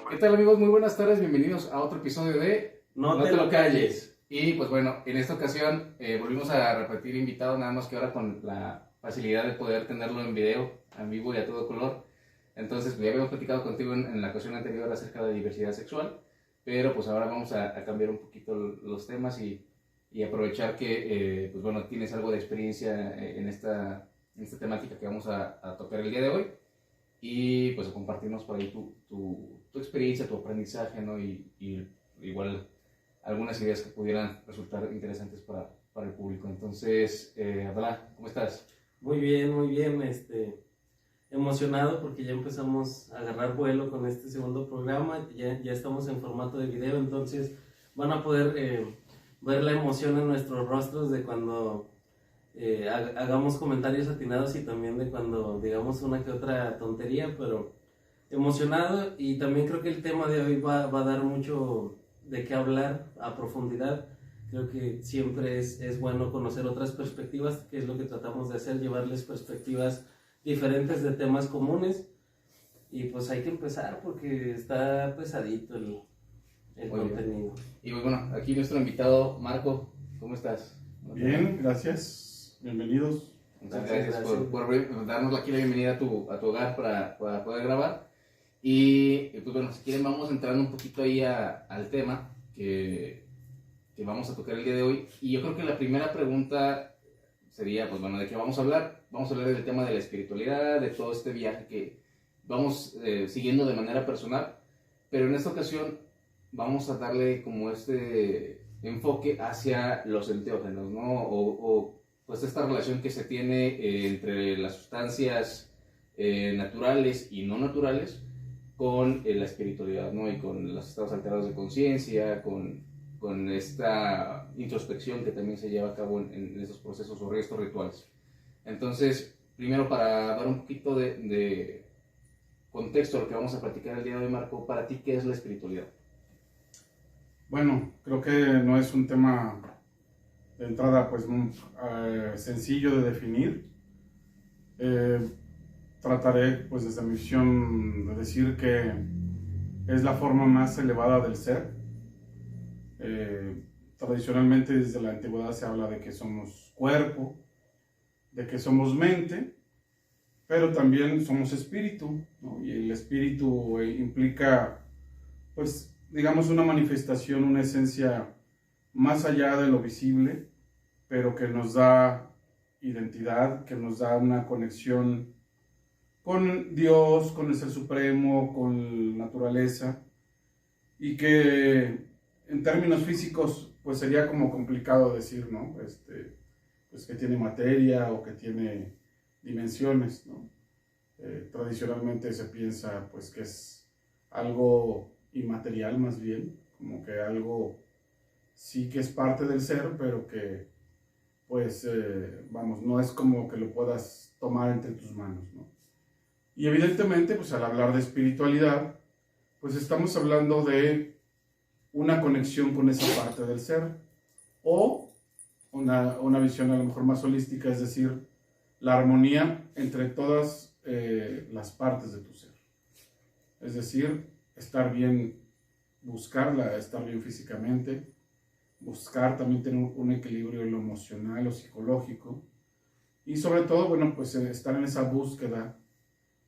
¿Qué tal, amigos? Muy buenas tardes, bienvenidos a otro episodio de No te lo calles. Y pues bueno, en esta ocasión volvimos a repetir invitado, nada más que ahora con la facilidad de poder tenerlo en video, en vivo y a todo color. Entonces, ya habíamos platicado contigo en la ocasión anterior acerca de diversidad sexual, pero pues ahora vamos a cambiar un poquito los temas y aprovechar que pues bueno, tienes algo de experiencia en esta temática que vamos a tocar el día de hoy. Y pues a compartirnos por ahí tu experiencia, tu aprendizaje, ¿no? Y igual algunas ideas que pudieran resultar interesantes para el público. Entonces, Adela, ¿cómo estás? Muy bien, emocionado porque ya empezamos a agarrar vuelo con este segundo programa, ya estamos en formato de video, entonces van a poder ver la emoción en nuestros rostros de cuando hagamos comentarios atinados y también de cuando digamos una que otra tontería, pero emocionado. Y también creo que el tema de hoy va a dar mucho de qué hablar a profundidad. Creo que siempre es bueno conocer otras perspectivas, que es lo que tratamos de hacer, llevarles perspectivas diferentes de temas comunes. Y pues hay que empezar porque está pesadito el contenido. Y bueno, aquí nuestro invitado Marco, ¿cómo estás? Bien, gracias. Bienvenidos. Muchas gracias por darnos aquí la bienvenida a tu hogar para poder grabar. Y pues bueno, si quieren vamos entrando un poquito ahí al tema que vamos a tocar el día de hoy. Y yo creo que la primera pregunta sería, pues bueno, ¿de qué vamos a hablar? Vamos a hablar del tema de la espiritualidad, de todo este viaje que vamos siguiendo de manera personal. Pero en esta ocasión vamos a darle como este enfoque hacia los enteógenos, ¿no? O pues esta relación que se tiene entre las sustancias naturales y no naturales con la espiritualidad, ¿no? Y con los estados alterados de conciencia, con esta introspección que también se lleva a cabo en estos procesos o estos rituales. Entonces, primero para dar un poquito de contexto a lo que vamos a platicar el día de hoy, Marco, para ti, ¿qué es la espiritualidad? Bueno, creo que no es un tema de entrada pues sencillo de definir. Trataré pues desde mi visión de decir que es la forma más elevada del ser. Tradicionalmente desde la antigüedad se habla de que somos cuerpo, de que somos mente, pero también somos espíritu, ¿no? Y el espíritu implica pues digamos una manifestación, una esencia más allá de lo visible, pero que nos da identidad, que nos da una conexión con Dios, con el Ser Supremo, con la naturaleza, y que en términos físicos pues sería como complicado decir, ¿no? Pues que tiene materia o que tiene dimensiones, ¿no? Tradicionalmente se piensa pues que es algo inmaterial más bien, como que algo sí que es parte del ser, pero que pues vamos, no es como que lo puedas tomar entre tus manos, ¿no? Y evidentemente pues al hablar de espiritualidad pues estamos hablando de una conexión con esa parte del ser o una visión a lo mejor más holística, es decir, la armonía entre todas las partes de tu ser, es decir, estar bien, buscarla, estar bien físicamente, buscar también tener un equilibrio en lo emocional o psicológico y sobre todo, bueno, pues estar en esa búsqueda,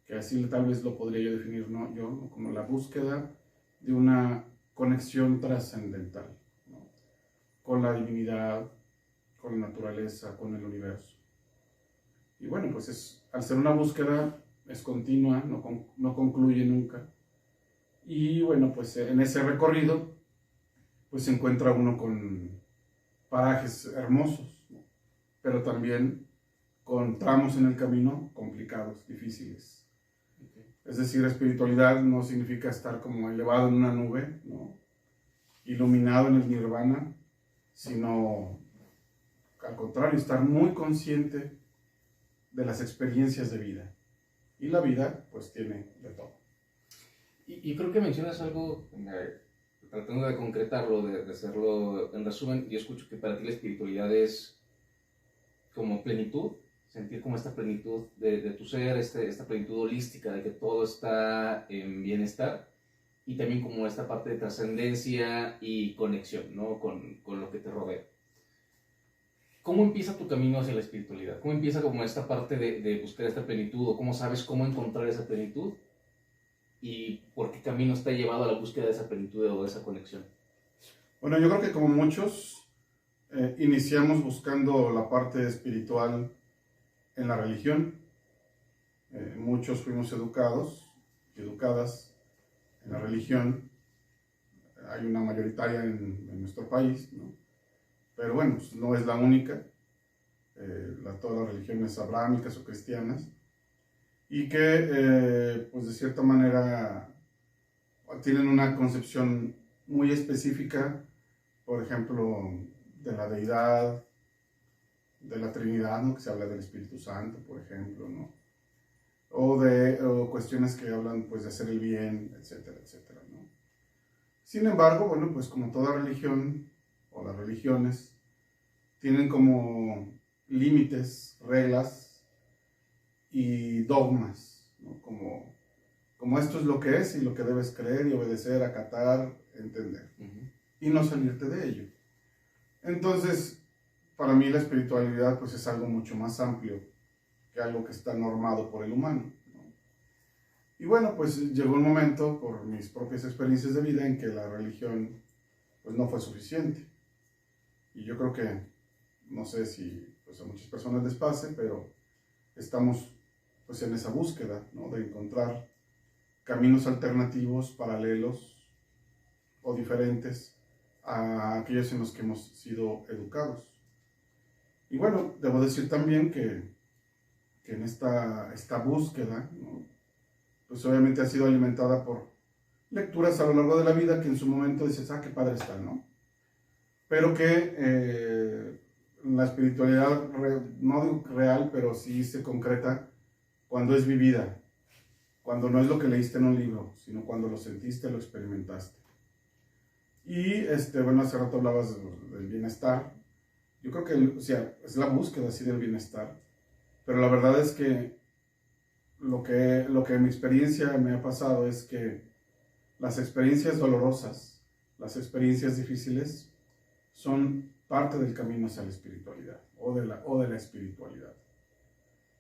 que así tal vez lo podría yo definir, ¿no? Yo, como la búsqueda de una conexión trascendental, ¿no? Con la divinidad, con la naturaleza, con el universo. Y bueno, pues al ser una búsqueda es continua, no concluye nunca. Y bueno, pues en ese recorrido pues se encuentra uno con parajes hermosos, ¿no? Pero también con tramos en el camino complicados, difíciles. Okay. Es decir, espiritualidad no significa estar como elevado en una nube, ¿no? Iluminado en el nirvana, sino al contrario, estar muy consciente de las experiencias de vida. Y la vida pues tiene de todo. Y creo que mencionas algo, tratando de concretarlo, de hacerlo en resumen. Yo escucho que para ti la espiritualidad es como plenitud, sentir como esta plenitud de tu ser, esta plenitud holística de que todo está en bienestar, y también como esta parte de trascendencia y conexión, ¿no? con lo que te rodea. ¿Cómo empieza tu camino hacia la espiritualidad? ¿Cómo empieza como esta parte de buscar esta plenitud? ¿O cómo sabes cómo encontrar esa plenitud? ¿Y por qué camino está llevado a la búsqueda de esa plenitud o de esa conexión? Bueno, yo creo que como muchos, iniciamos buscando la parte espiritual en la religión. Muchos fuimos educadas en la religión. Hay una mayoritaria en nuestro país, ¿no? Pero bueno, pues no es la única. Todas las religiones abrámicas o cristianas, y que pues de cierta manera tienen una concepción muy específica, por ejemplo, de la deidad, de la Trinidad, ¿no? Que se habla del Espíritu Santo, por ejemplo, ¿no? O cuestiones que hablan pues de hacer el bien, etcétera, etcétera, ¿no? Sin embargo, bueno, pues como toda religión, o las religiones, tienen como límites, reglas y dogmas, ¿no? Como esto es lo que es y lo que debes creer y obedecer, acatar, entender, y no salirte de ello. Entonces, para mí la espiritualidad pues es algo mucho más amplio que algo que está normado por el humano, ¿no? Y bueno, pues llegó un momento, por mis propias experiencias de vida, en que la religión pues no fue suficiente. Y yo creo que, no sé si pues a muchas personas les pase, pero estamos pues en esa búsqueda, ¿no? De encontrar caminos alternativos, paralelos o diferentes a aquellos en los que hemos sido educados. Y bueno, debo decir también que en esta búsqueda, ¿no? Pues obviamente ha sido alimentada por lecturas a lo largo de la vida que en su momento dices, qué padre está, ¿no? Pero que la espiritualidad, no digo real, pero sí se concreta cuando es vivida, cuando no es lo que leíste en un libro, sino cuando lo sentiste, lo experimentaste. Y bueno, hace rato hablabas del bienestar. Yo creo que, o sea, es la búsqueda así del bienestar, pero la verdad es que lo que en mi experiencia me ha pasado es que las experiencias dolorosas, las experiencias difíciles, son parte del camino hacia la espiritualidad o de la espiritualidad.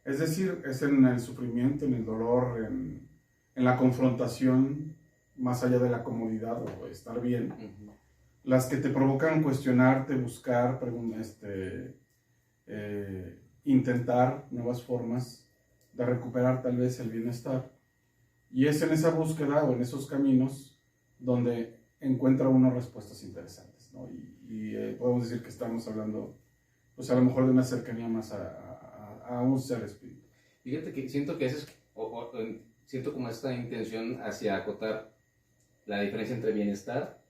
Es decir, es en el sufrimiento, en el dolor, en la confrontación, más allá de la comodidad o estar bien, las que te provocan cuestionarte, buscar, intentar nuevas formas de recuperar tal vez el bienestar. Y es en esa búsqueda o en esos caminos donde encuentra uno respuestas interesantes, ¿no? Y podemos decir que estamos hablando, pues a lo mejor de una cercanía más a un ser espiritual. Fíjate que siento que siento como esta intención hacia acotar la diferencia entre bienestar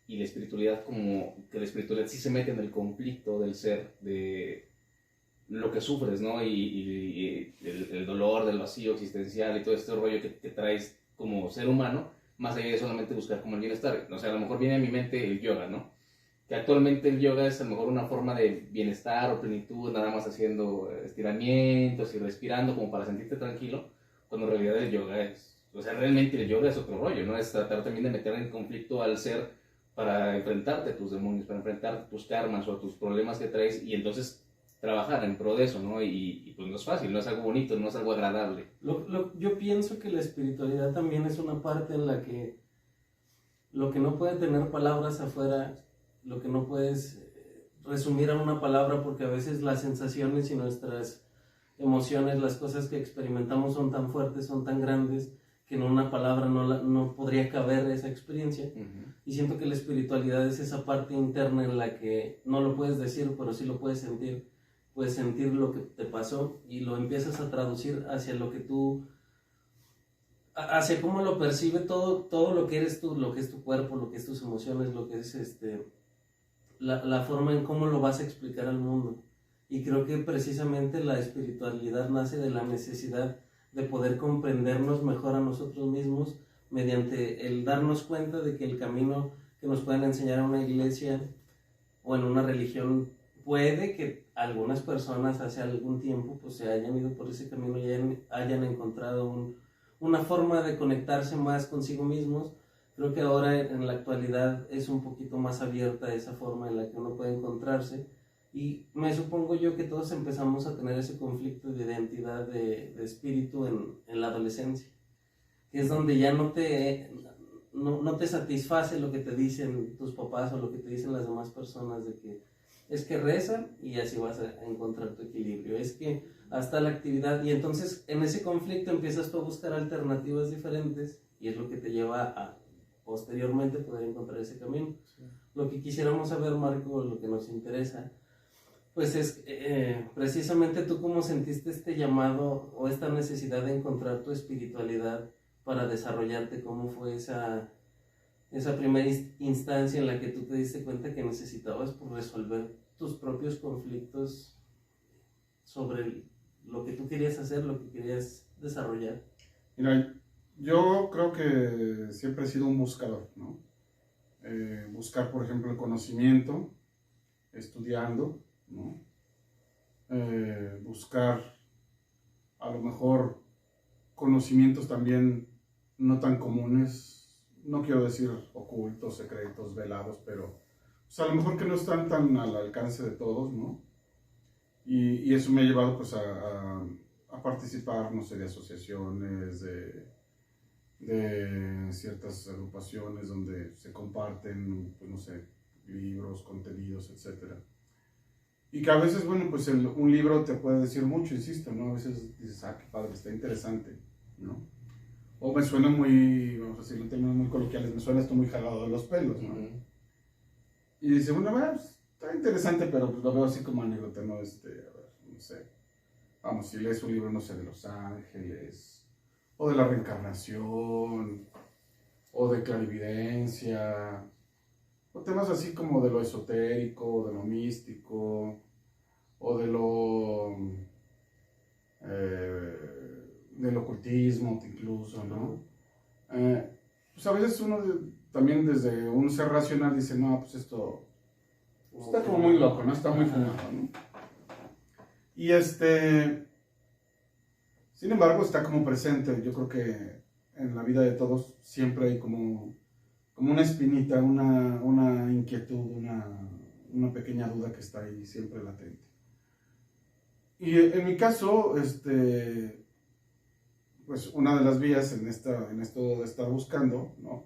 y la espiritualidad, como que la espiritualidad sí se mete en el conflicto del ser, de lo que sufres, ¿no? Y el dolor del vacío existencial y todo este rollo que traes como ser humano, más allá de solamente buscar como el bienestar. O sea, a lo mejor viene a mi mente el yoga, ¿no? Que actualmente el yoga es a lo mejor una forma de bienestar o plenitud, nada más haciendo estiramientos y respirando como para sentirte tranquilo, cuando en realidad el yoga o sea, realmente el yoga es otro rollo, ¿no? Es tratar también de meter en conflicto al ser para enfrentarte a tus demonios, para enfrentarte a tus karmas o a tus problemas que traes, y entonces trabajar en pro de eso, ¿no? Y pues no es fácil, no es algo bonito, no es algo agradable. Yo pienso que la espiritualidad también es una parte en la que lo que no puede tener palabras afuera, lo que no puedes resumir a una palabra, porque a veces las sensaciones y nuestras emociones, las cosas que experimentamos son tan fuertes, son tan grandes, que en una palabra no podría caber esa experiencia. Y siento que la espiritualidad es esa parte interna en la que no lo puedes decir, pero sí lo puedes sentir. Puedes sentir lo que te pasó y lo empiezas a traducir hacia lo que tú, hacia cómo lo percibe todo lo que eres tú, lo que es tu cuerpo, lo que es tus emociones, lo que es la forma en cómo lo vas a explicar al mundo. Y creo que precisamente la espiritualidad nace de la necesidad de poder comprendernos mejor a nosotros mismos mediante el darnos cuenta de que el camino que nos pueden enseñar en una iglesia o en una religión puede que algunas personas hace algún tiempo pues se hayan ido por ese camino y hayan encontrado una forma de conectarse más consigo mismos. Creo que ahora en la actualidad es un poquito más abierta esa forma en la que uno puede encontrarse, y me supongo yo que todos empezamos a tener ese conflicto de identidad de espíritu en la adolescencia, que es donde ya no te satisface lo que te dicen tus papás o lo que te dicen las demás personas, de que es que reza y así vas a encontrar tu equilibrio, es que hasta la actividad, y entonces en ese conflicto empiezas tú a buscar alternativas diferentes y es lo que te lleva a posteriormente poder encontrar ese camino. Sí. Lo que quisiéramos saber, Marco, lo que nos interesa, pues es precisamente tú cómo sentiste este llamado o esta necesidad de encontrar tu espiritualidad para desarrollarte. ¿Cómo fue esa primera instancia en la que tú te diste cuenta que necesitabas por resolver tus propios conflictos sobre lo que tú querías hacer, lo que querías desarrollar? Mira, yo creo que siempre he sido un buscador, ¿no? Buscar, por ejemplo, el conocimiento, estudiando, ¿no? Buscar a lo mejor conocimientos también no tan comunes, no quiero decir ocultos, secretos, velados, pero pues a lo mejor que no están tan al alcance de todos, ¿no? Y eso me ha llevado pues a participar, no sé, de asociaciones, de ciertas agrupaciones donde se comparten, pues no sé, libros, contenidos, etc. Y que a veces, bueno, pues un libro te puede decir mucho, insisto, ¿no? A veces dices, qué padre, está interesante, ¿no? O me suena muy, vamos a decirlo en términos muy coloquiales, me suena esto muy jalado de los pelos, ¿no? Y dice, bueno, pues, está interesante, pero pues lo veo así como anécdota, ¿no? A ver, no sé, vamos, si lees un libro, no sé, de los ángeles, o de la reencarnación, o de clarividencia, o temas así como de lo esotérico, de lo místico, o del ocultismo incluso, ¿no? Pues a veces uno también desde un ser racional dice, no, pues esto está como muy loco, ¿no? Está muy fumado, ¿no? Y sin embargo, está como presente. Yo creo que en la vida de todos siempre hay como una espinita, una inquietud, una pequeña duda que está ahí siempre latente. Y en mi caso, pues una de las vías en esto de estar buscando, ¿no?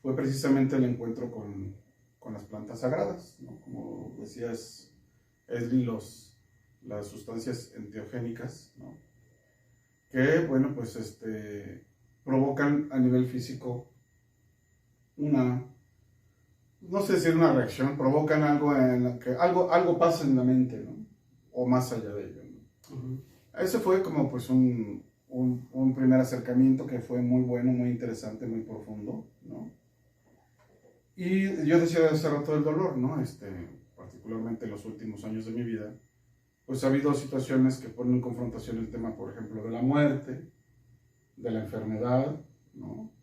Fue precisamente el encuentro con las plantas sagradas, ¿no? Como decías, Esli, las sustancias enteogénicas, ¿no? Que, bueno, pues provocan a nivel físico no sé si es una reacción, provocan algo en la que algo pasa en la mente, ¿no? O más allá de ello, ¿no? Uh-huh. Ese fue como pues un primer acercamiento que fue muy bueno, muy interesante, muy profundo, ¿no? Y yo decía hace rato del dolor, ¿no? Particularmente en los últimos años de mi vida, pues ha habido situaciones que ponen en confrontación el tema, por ejemplo, de la muerte, de la enfermedad, ¿no?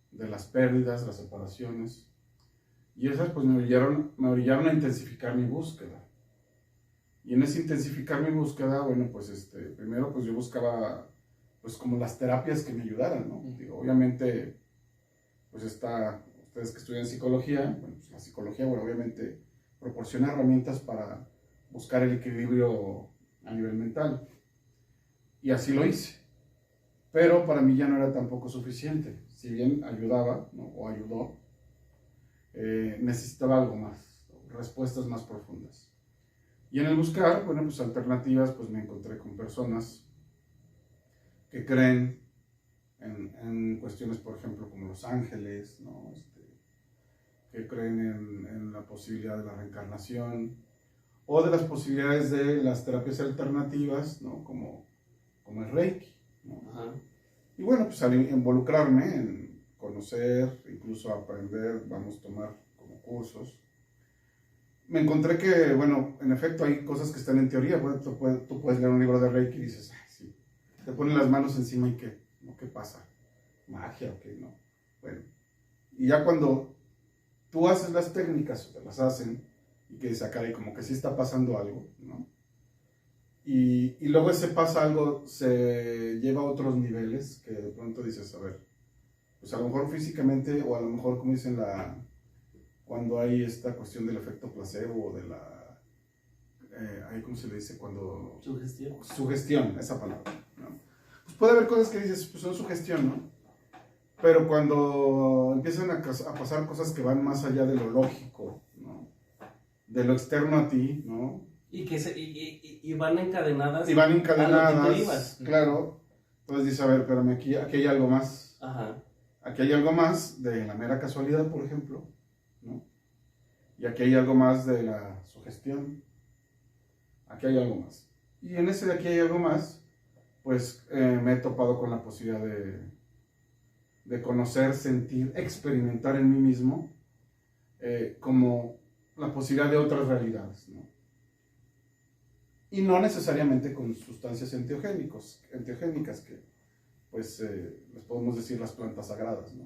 De las pérdidas, las separaciones. Y esas pues me orillaron a intensificar mi búsqueda. Y en ese intensificar mi búsqueda, bueno, pues primero pues yo buscaba pues como las terapias que me ayudaran, ¿no? Digo, obviamente, pues ustedes que estudian psicología, bueno, pues la psicología, bueno, obviamente proporciona herramientas para buscar el equilibrio a nivel mental. Y así lo hice. Pero para mí ya no era tampoco suficiente. Si bien ayudaba, ¿no? O ayudó, necesitaba algo más, respuestas más profundas. Y en el buscar, bueno, pues alternativas, pues me encontré con personas que creen en cuestiones, por ejemplo, como los ángeles, ¿no? Que creen en la posibilidad de la reencarnación, o de las posibilidades de las terapias alternativas, ¿no? Como el Reiki, ¿no? Uh-huh. Y bueno, pues al involucrarme en conocer, incluso aprender, vamos a tomar como cursos, me encontré que, bueno, en efecto hay cosas que están en teoría. Bueno, tú puedes leer un libro de Reiki y dices, sí, te ponen las manos encima y ¿qué? ¿No? ¿Qué pasa? ¿Magia o qué? No. Bueno, y ya cuando tú haces las técnicas o te las hacen, y que dice, ah, caray, como que sí está pasando algo, ¿no? Y luego ese pasa algo, se lleva a otros niveles que de pronto dices, a ver, pues a lo mejor físicamente, o a lo mejor, como dicen, cuando hay esta cuestión del efecto placebo, o de la, ahí, ¿cómo se le dice? Cuando... Sugestión. Sugestión, esa palabra, ¿no? Pues puede haber cosas que dices, pues son sugestión, ¿no? Pero cuando empiezan a pasar cosas que van más allá de lo lógico, ¿no? De lo externo a ti, ¿no? Y van encadenadas. Y van a lo que tú encadenadas, ibas. claro. Entonces dices, a ver, espérame, aquí hay algo más. Ajá. Aquí hay algo más de la mera casualidad, por ejemplo, ¿no? Y aquí hay algo más de la sugestión. Aquí hay algo más. Y en ese de aquí hay algo más, pues me he topado con la posibilidad de conocer, sentir, experimentar en mí mismo como la posibilidad de otras realidades, ¿no? Y no necesariamente con sustancias enteogénicas que, pues, les podemos decir las plantas sagradas, ¿no?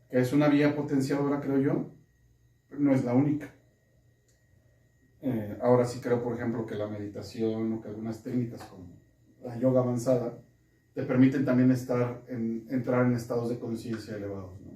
Que es una vía potenciadora, creo yo, pero no es la única. Ahora sí creo, por ejemplo, que la meditación o que algunas técnicas como la yoga avanzada te permiten también entrar en estados de conciencia elevados, ¿no?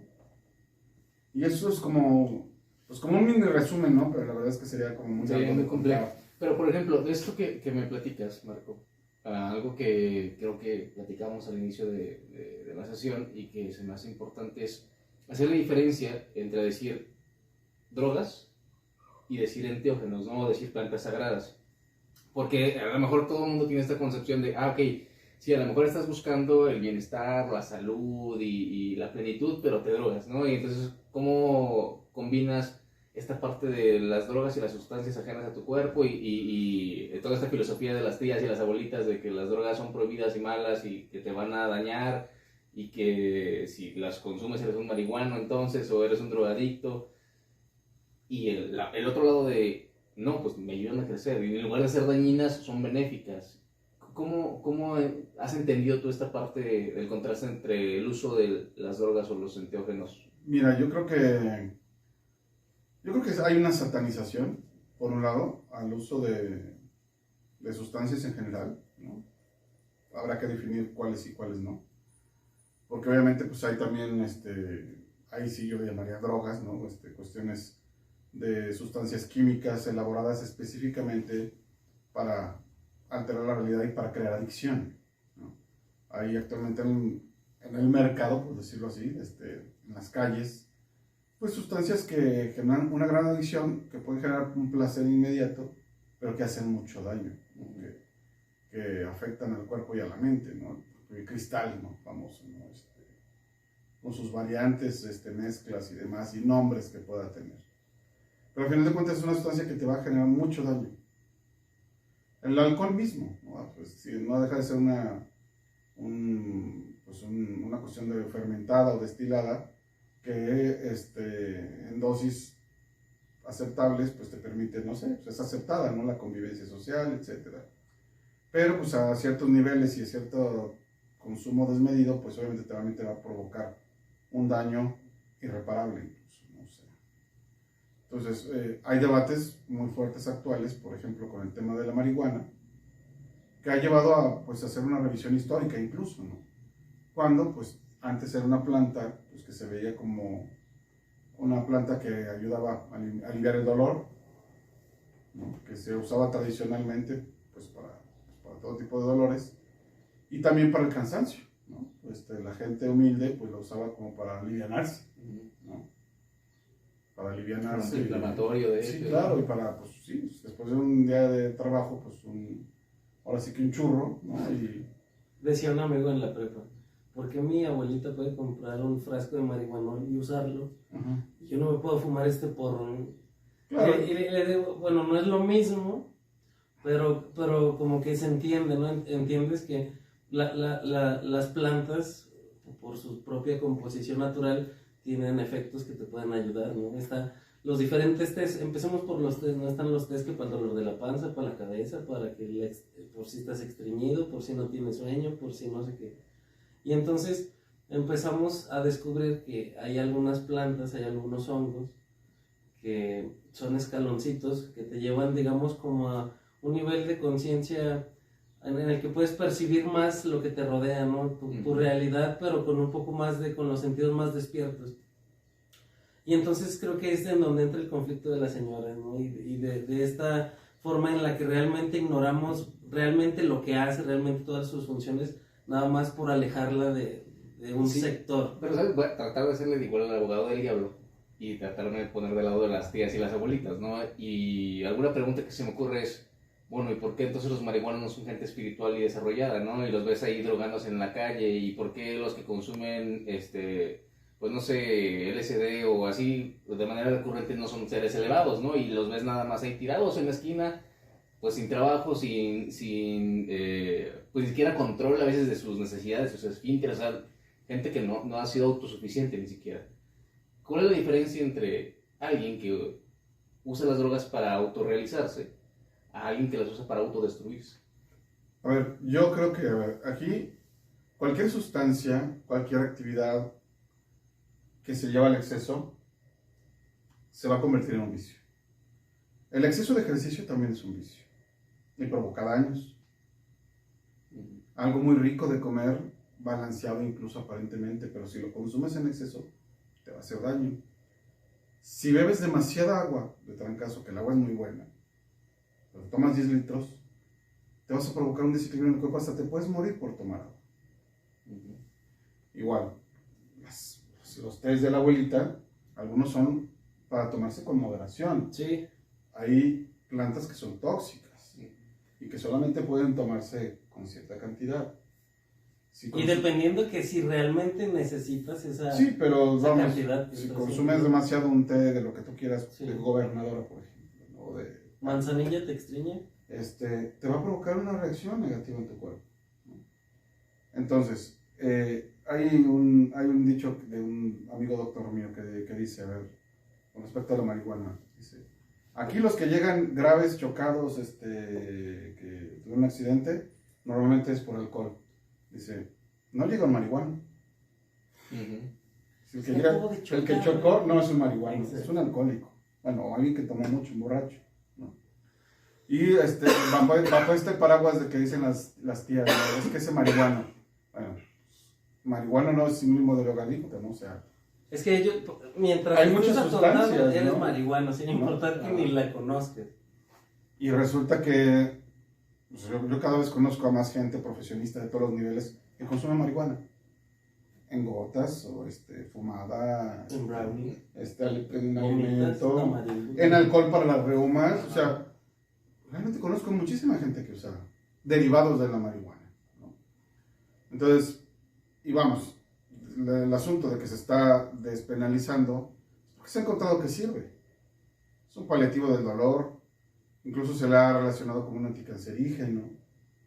Y eso es como, pues como un mini resumen, ¿no? Pero la verdad es que sería como muy, sí, algo muy de complejo. contar. Pero, por ejemplo, de esto que me platicas, Marco, algo que creo que platicamos al inicio de la sesión y que se me hace importante es hacer la diferencia entre decir drogas y decir enteógenos, no decir plantas sagradas. Porque a lo mejor todo el mundo tiene esta concepción de, ok, sí, a lo mejor estás buscando el bienestar, la salud y la plenitud, pero te drogas, ¿no? Y entonces, ¿cómo combinas esta parte de las drogas y las sustancias ajenas a tu cuerpo y toda esta filosofía de las tías y las abuelitas de que las drogas son prohibidas y malas y que te van a dañar y que si las consumes eres un marihuano entonces o eres un drogadicto? Y el otro lado de, no, pues me ayudan a crecer y en lugar de ser dañinas son benéficas. ¿Cómo has entendido tú esta parte del contraste entre el uso de las drogas o los enteógenos? Mira, yo creo que hay una satanización, por un lado, al uso de sustancias en general, ¿no? Habrá que definir cuáles y cuáles no. Porque obviamente pues hay también, ahí sí yo llamaría drogas, ¿no? Cuestiones de sustancias químicas elaboradas específicamente para alterar la realidad y para crear adicción, ¿no? Hay actualmente en el mercado, por decirlo así, en las calles, pues sustancias que generan una gran adicción, que pueden generar un placer inmediato, pero que hacen mucho daño, ¿no? Que afectan al cuerpo y a la mente, ¿no? El cristal, ¿no? Famoso, ¿no? Con sus variantes, mezclas y demás, y nombres que pueda tener. Pero al final de cuentas es una sustancia que te va a generar mucho daño. El alcohol mismo, ¿no? Pues, si no deja de ser una cuestión de fermentada o destilada, que en dosis aceptables pues te permite, no sé, pues es aceptada, ¿no? La convivencia social, etc. Pero pues a ciertos niveles y a cierto consumo desmedido, pues obviamente te va a provocar un daño irreparable incluso, no sé. Entonces, hay debates muy fuertes actuales, por ejemplo, con el tema de la marihuana, que ha llevado a pues hacer una revisión histórica incluso, ¿no? Cuando pues antes era una planta pues, que se veía como una planta que ayudaba a aliviar el dolor, ¿no? Que se usaba tradicionalmente pues, para todo tipo de dolores y también para el cansancio, ¿no? La gente humilde pues lo usaba como para alivianarse, ¿no? Para alivianarse. Inflamatorio, de hecho. Sí, claro, y para, pues sí, después de un día de trabajo, pues ahora sí que un churro, ¿no? Y... Decía un amigo en la prepa, ¿por qué mi abuelita puede comprar un frasco de marihuana y usarlo? Y yo no me puedo fumar este porro. Claro. Y le digo, bueno, no es lo mismo, pero como que se entiende, ¿no? Entiendes que las plantas, por su propia composición natural, tienen efectos que te pueden ayudar, ¿no? Los diferentes test, empecemos por los test, ¿no? Están los test que para el dolor de la panza, para la cabeza, para que por si estás estreñido, por si no tienes sueño, por si no sé qué. Y entonces empezamos a descubrir que hay algunas plantas, hay algunos hongos que son escaloncitos que te llevan, digamos, como a un nivel de conciencia en el que puedes percibir más lo que te rodea, ¿no? Tu realidad, pero con un poco más con los sentidos más despiertos. Y entonces creo que es en donde entra el conflicto de la señora, ¿no? Y de esta forma en la que realmente ignoramos realmente lo que hace, realmente todas sus funciones, nada más por alejarla de un sector. Pero, ¿sabes? Voy a tratar de hacerle igual al abogado del diablo y tratarme de poner del lado de las tías y las abuelitas, ¿no? Y alguna pregunta que se me ocurre es, bueno, ¿y por qué entonces los marihuanos no son gente espiritual y desarrollada, ¿no? Y los ves ahí drogándose en la calle, ¿y por qué los que consumen, pues no sé, LSD o así, de manera recurrente no son seres elevados, ¿no? Y los ves nada más ahí tirados en la esquina, pues sin trabajo, pues ni siquiera control a veces de sus necesidades, sus esfínteres, o sea, gente que no ha sido autosuficiente ni siquiera. ¿Cuál es la diferencia entre alguien que usa las drogas para autorrealizarse a alguien que las usa para autodestruirse? A ver, yo creo que, aquí cualquier sustancia, cualquier actividad que se lleva al exceso, se va a convertir en un vicio. El exceso de ejercicio también es un vicio y provoca daños. Algo muy rico de comer, balanceado incluso aparentemente, pero si lo consumes en exceso, te va a hacer daño. Si bebes demasiada agua, de trancazo, que el agua es muy buena, pero tomas 10 litros, te vas a provocar un desequilibrio en el cuerpo, hasta te puedes morir por tomar agua. Igual, los tés de la abuelita, algunos son para tomarse con moderación. Sí. Hay plantas que son tóxicas y que solamente pueden tomarse con cierta cantidad. Y dependiendo que si realmente necesitas esa, sí, pero esa vamos, cantidad. si consumes demasiado un té de lo que tú quieras, sí, de gobernadora, por ejemplo, ¿no? De manzanilla textriña, te va a provocar una reacción negativa en tu cuerpo, ¿no? Entonces, hay un dicho de un amigo doctor mío que dice, a ver, con respecto a la marihuana, dice, aquí los que llegan graves, chocados, que tuvieron un accidente, normalmente es por alcohol. Dice, no llega un marihuano. El que chocó no es un marihuano, es un alcohólico. Bueno, o alguien que tomó mucho, un borracho, ¿no? Y bajo este paraguas de que dicen las tías, ¿no? Es que ese marihuano, bueno, marihuana no es sinónimo de drogadicto, ¿no? O sea, es que ellos, mientras hay muchas sustancias, eres ¿no? marihuano, sin importar que ni la conozcas. Y resulta que pues yo cada vez conozco a más gente profesionista de todos los niveles que consume marihuana. En gotas o fumada, en brownie, en alimento, en alcohol para las reumas. O sea, realmente conozco muchísima gente que usa derivados de la marihuana, ¿no? Entonces, y vamos, el asunto de que se está despenalizando, porque se ha encontrado que sirve. Es un paliativo del dolor, incluso se le ha relacionado como un anticancerígeno,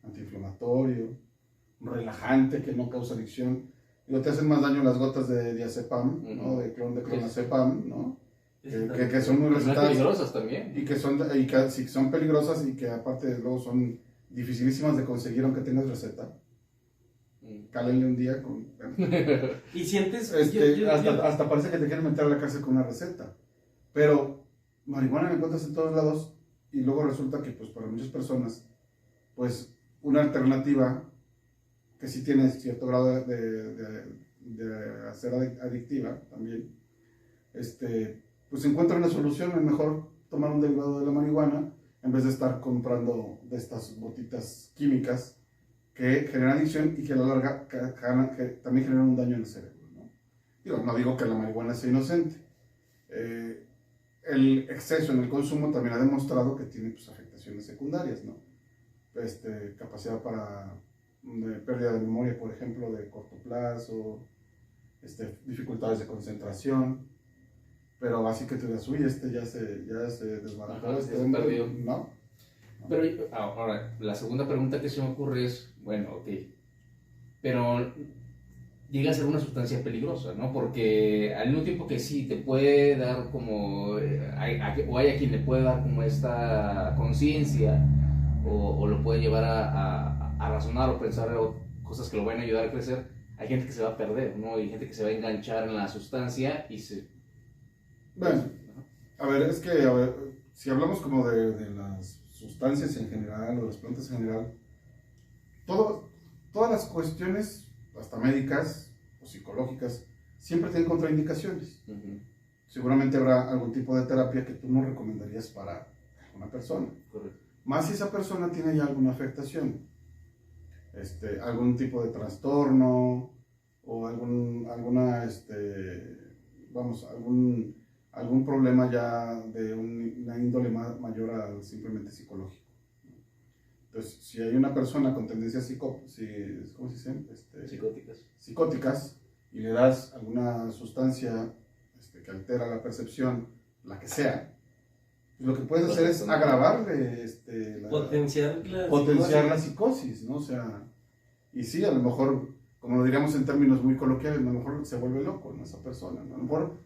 antiinflamatorio, un relajante que no causa adicción. Digo, te hacen más daño las gotas de diazepam, ¿no? De clonazepam, ¿no? Que son muy recetadas. Son peligrosas también. Y que sí, son peligrosas y que aparte luego son dificilísimas de conseguir aunque tengas receta. Cálenle un día con... Y sientes... hasta parece que te quieren meter a la cárcel con una receta. Pero marihuana la encuentras en todos lados y luego resulta que pues para muchas personas pues una alternativa que sí tiene cierto grado de ser adictiva también, pues encuentra una solución. Es mejor tomar un derivado de la marihuana en vez de estar comprando de estas botitas químicas que generan adicción y que a la larga que también generan un daño en el cerebro, ¿no? No digo que la marihuana sea inocente. El exceso en el consumo también ha demostrado que tiene pues, afectaciones secundarias, ¿no? Capacidad de pérdida de memoria, por ejemplo, de corto plazo, dificultades de concentración, pero así que te digas, uy, ya se desbarató, perdió. ¿no? Pero ahora, la segunda pregunta que se me ocurre es, bueno, ok, pero llega a ser una sustancia peligrosa, ¿no? Porque al mismo tiempo que sí te puede dar como, o hay a quien le puede dar como esta conciencia, o lo puede llevar a razonar o pensar cosas que lo van a ayudar a crecer, hay gente que se va a perder, ¿no? Hay gente que se va a enganchar en la sustancia y se... Bueno, A ver, es que, a ver, si hablamos como de las sustancias en general o de las plantas en general, todas las cuestiones, hasta médicas o psicológicas, siempre tienen contraindicaciones. Seguramente habrá algún tipo de terapia que tú no recomendarías para una persona. Correcto. Más si esa persona tiene ya alguna afectación, algún tipo de trastorno o algún problema ya de una índole mayor al simplemente psicológico. Entonces, si hay una persona con tendencias ¿cómo se dice? Psicóticas, y le das alguna sustancia que altera la percepción, la que sea, pues lo que puedes hacer es agravarle potenciar la psicosis, ¿no? O sea, y sí, a lo mejor, como lo diríamos en términos muy coloquiales, a lo mejor se vuelve loco, ¿no? Esa persona, ¿no? A lo mejor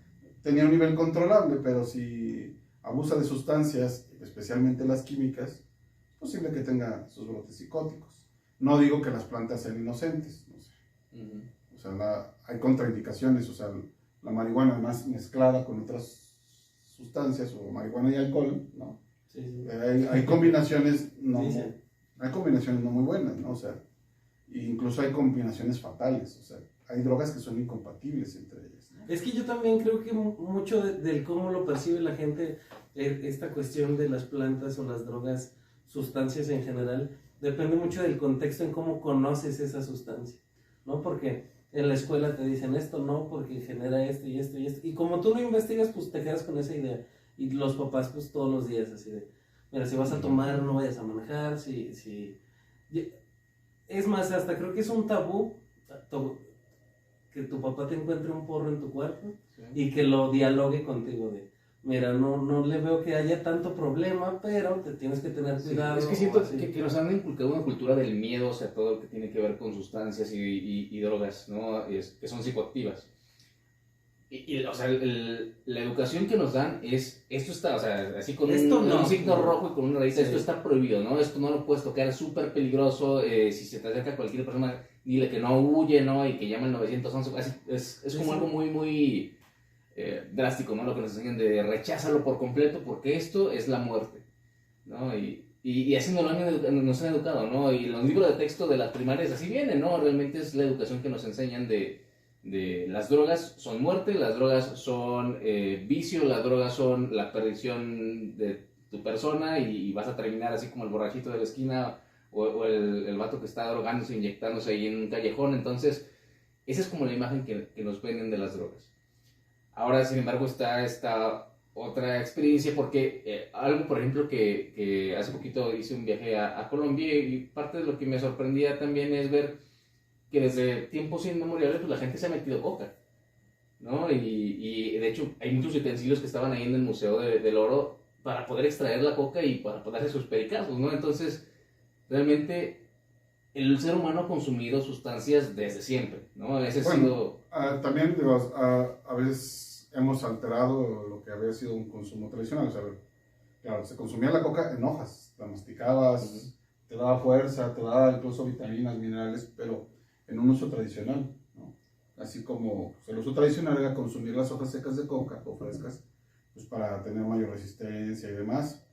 tenía un nivel controlable, pero si abusa de sustancias, especialmente las químicas, es posible que tenga sus brotes psicóticos. No digo que las plantas sean inocentes, no sé. O sea, hay contraindicaciones, o sea, la marihuana más mezclada con otras sustancias, o marihuana y alcohol, ¿no? Sí. Hay combinaciones Sí. hay combinaciones no muy buenas, ¿no? O sea, incluso hay combinaciones fatales, o sea, hay drogas que son incompatibles entre ellas, ¿no? Es que yo también creo que mucho del cómo lo percibe la gente, esta cuestión de las plantas o las drogas, sustancias en general, depende mucho del contexto en cómo conoces esa sustancia, ¿no? Porque en la escuela te dicen esto no, porque genera esto y esto y esto, y como tú no investigas, pues te quedas con esa idea, y los papás pues todos los días así de, mira, si vas a tomar no vayas a manejar, es más, hasta creo que es un tabú que tu papá te encuentre un porro en tu cuarto, sí, y que lo dialogue contigo de, mira, no le veo que haya tanto problema, pero te tienes que tener cuidado. Sí, es que siento que nos han inculcado una cultura del miedo, o sea, todo lo que tiene que ver con sustancias y drogas, ¿no? Que son psicoactivas. O sea, la educación que nos dan es, esto está, o sea, así con un signo rojo y con una rayita, sí, esto está prohibido, ¿no? Esto no lo puedes tocar, es súper peligroso, si se te acerca cualquier persona, dile que no huye, ¿no? Y que llame al 911, es como algo muy, muy drástico, ¿no? Lo que nos enseñan de recházalo por completo porque esto es la muerte, ¿no? Y así nos han educado, ¿no? Y los libros de texto de las primarias así vienen, ¿no? Realmente es la educación que nos enseñan de las drogas son muerte, las drogas son vicio, las drogas son la perdición de tu persona y vas a terminar así como el borrachito de la esquina o el vato que está drogándose, inyectándose ahí en un callejón. Entonces, esa es como la imagen que nos venden de las drogas. Ahora, sin embargo, está esta otra experiencia porque algo, por ejemplo, que hace poquito hice un viaje a Colombia y parte de lo que me sorprendía también es ver que desde tiempos inmemoriales pues la gente se ha metido coca, ¿no? Y de hecho hay muchos utensilios que estaban ahí en el Museo del Oro para poder extraer la coca y para poder hacer sus pericazos, ¿no? Entonces, realmente el ser humano ha consumido sustancias desde siempre, ¿no? Ese ha sido... también, digo, a veces hemos alterado lo que había sido un consumo tradicional, o sea, claro, se consumía la coca en hojas, la masticabas, te daba fuerza, te daba incluso vitaminas, minerales, pero en un uso tradicional, ¿no? Así como el uso tradicional era consumir las hojas secas de coca o frescas, pues para tener mayor resistencia y demás,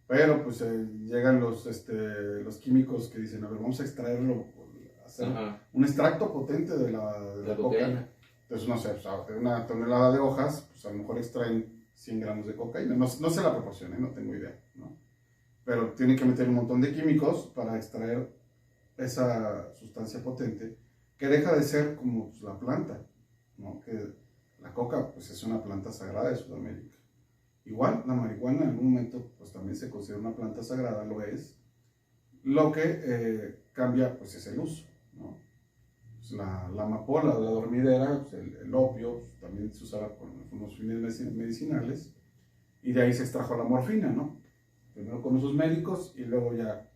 pero pues llegan los químicos que dicen, a ver, vamos a extraerlo, hacer un extracto potente de la coca. Entonces, no sé, pues, de una tonelada de hojas, pues a lo mejor extraen 100 gramos de cocaína, no sé la proporción, no tengo idea, ¿no? Pero tienen que meter un montón de químicos para extraer esa sustancia potente que deja de ser como pues, la planta, ¿no? Que la coca pues es una planta sagrada de Sudamérica. Igual la marihuana en algún momento pues también se considera una planta sagrada, lo es. Lo que cambia pues es el uso, ¿no? Pues, la amapola, la dormidera, pues, el opio pues, también se usaba con unos fines medicinales y de ahí se extrajo la morfina, ¿no? Primero con usos médicos y luego ya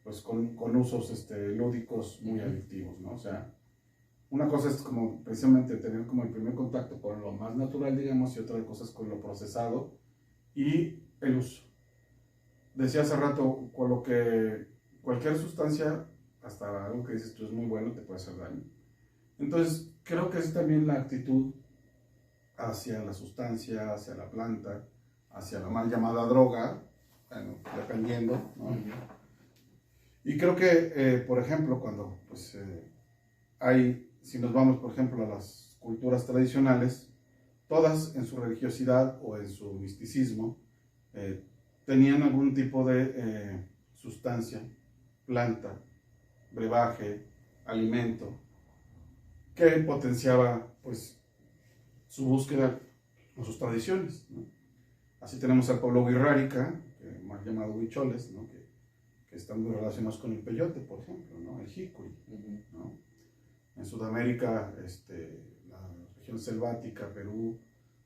pues con usos lúdicos muy adictivos, ¿no? O sea, una cosa es como precisamente tener como el primer contacto con lo más natural, digamos, y otra cosa es con lo procesado y el uso. Decía hace rato, con lo que cualquier sustancia, hasta algo que dices tú es muy bueno, te puede hacer daño. Entonces, creo que es también la actitud hacia la sustancia, hacia la planta, hacia la mal llamada droga, bueno, dependiendo, ¿no? Y creo que, por ejemplo, cuando pues, si nos vamos, por ejemplo, a las culturas tradicionales, todas en su religiosidad o en su misticismo tenían algún tipo de sustancia, planta, brebaje, alimento, que potenciaba pues su búsqueda o sus tradiciones, ¿no? Así tenemos al pueblo Wixárika, más llamado huicholes, ¿no? que están muy relacionados con el peyote, por ejemplo, ¿no? El jicuy, ¿no? En Sudamérica, la región selvática, Perú,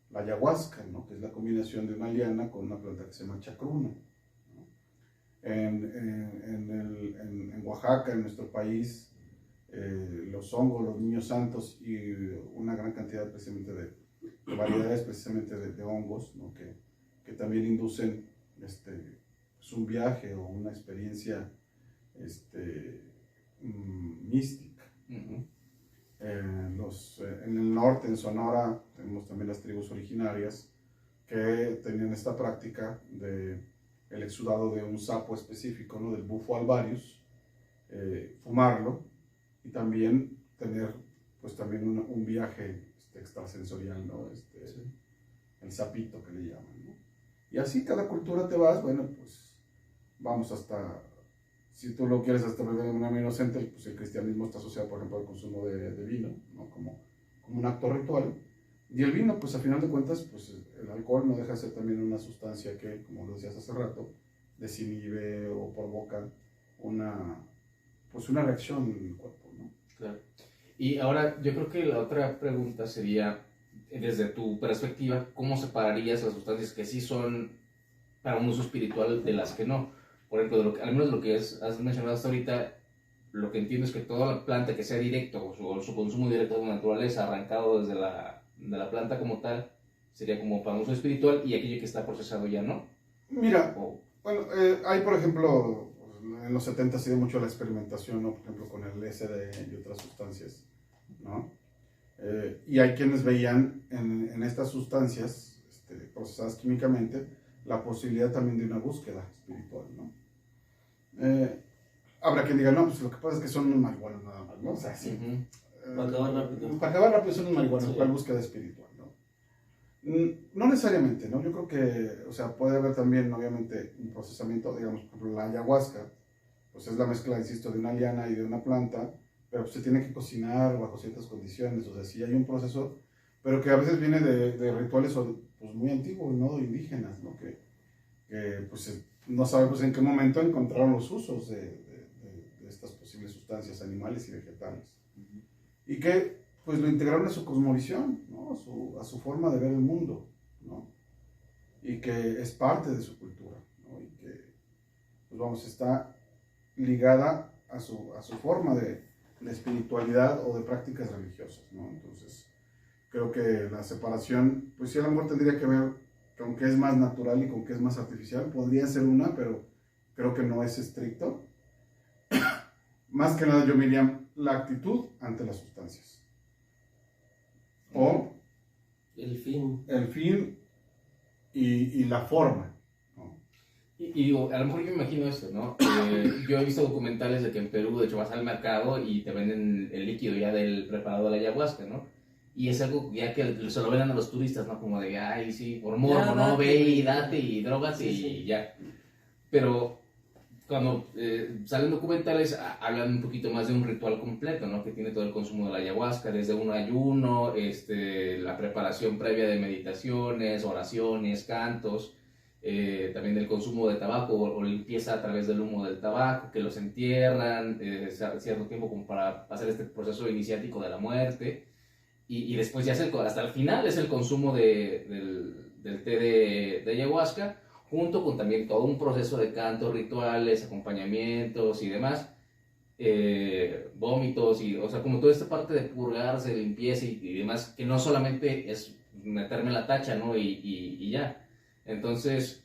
la ayahuasca, ¿no? Que es la combinación de una liana con una planta que se llama chacruna, ¿no? En Oaxaca, en nuestro país, los hongos, los niños santos y una gran cantidad precisamente de variedades precisamente de hongos, ¿no? que también inducen pues un viaje o una experiencia mística. En el norte, en Sonora, tenemos también las tribus originarias que tenían esta práctica de el exudado de un sapo específico, ¿no? Del bufo alvarius, fumarlo y también tener pues también un viaje extrasensorial, ¿no? Sí. El sapito que le llaman, ¿no? Y así cada cultura te vas, bueno, pues vamos hasta, si tú lo quieres hasta de manera inocente, pues el cristianismo está asociado, por ejemplo, al consumo de vino, ¿no? Como un acto ritual. Y el vino, pues a final de cuentas, pues el alcohol no deja de ser también una sustancia que, como lo decías hace rato, desinhibe o provoca una reacción en el cuerpo, ¿no? Claro. Y ahora yo creo que la otra pregunta sería, desde tu perspectiva, ¿cómo separarías las sustancias que sí son para un uso espiritual de las que no? Por ejemplo, al menos lo que has mencionado hasta ahorita, lo que entiendo es que toda la planta que sea directo o su consumo directo de la naturaleza, arrancado desde de la planta como tal, sería como para un uso espiritual, y aquello que está procesado ya no. Mira, bueno, hay por ejemplo, en los 70 se dio mucho la experimentación, ¿no? Por ejemplo, con el LSD y otras sustancias, ¿no? Y hay quienes veían en estas sustancias procesadas químicamente la posibilidad también de una búsqueda espiritual, ¿no? Habrá quien diga, no, pues lo que pasa es que son unos marihuanos nada más, ¿no? O sea, sí. Para acabar rápido. Para acabar rápido son unos marihuanos, Sí. ¿cuál búsqueda espiritual, no? No necesariamente, ¿no? Yo creo que, o sea, puede haber también, obviamente, un procesamiento, digamos, por ejemplo, la ayahuasca, pues es la mezcla, insisto, de una liana y de una planta, pero pues se tiene que cocinar bajo ciertas condiciones, o sea, sí hay un proceso, pero que a veces viene de rituales pues, muy antiguos, ¿no? Indígenas, ¿no? Que pues no sabemos en qué momento encontraron los usos de estas posibles sustancias animales y vegetales. Y que pues lo integraron a su cosmovisión, ¿no? A su forma de ver el mundo, ¿no? Y que es parte de su cultura, ¿no? Y que, pues vamos, está ligada a su forma de espiritualidad o de prácticas religiosas, ¿no? Entonces, creo que la separación, pues sí, a lo mejor tendría que ver con qué es más natural y con qué es más artificial. Podría ser una, pero creo que no es estricto. Más que nada yo miraría la actitud ante las sustancias. O el fin y la forma, ¿no? Y digo, a lo mejor yo me imagino esto, ¿no? Yo he visto documentales de que en Perú, de hecho, vas al mercado y te venden el líquido ya del preparado de la ayahuasca, ¿no? Y es algo ya que se lo venden a los turistas, ¿no? Como de, ay, sí, por morbo, ¿no? Ve y date y drógate y ya. Pero cuando salen documentales, hablan un poquito más de un ritual completo, ¿no? Que tiene todo el consumo de la ayahuasca, desde un ayuno, la preparación previa de meditaciones, oraciones, cantos, también el consumo de tabaco o limpieza a través del humo del tabaco, que los entierran cierto tiempo como para hacer este proceso iniciático de la muerte. Y después ya hasta el final es el consumo del té de ayahuasca, junto con también todo un proceso de cantos, rituales, acompañamientos y demás, vómitos, o sea, como toda esta parte de purgarse, limpieza y demás, que no solamente es meterme la tacha, ¿no? Y ya. Entonces,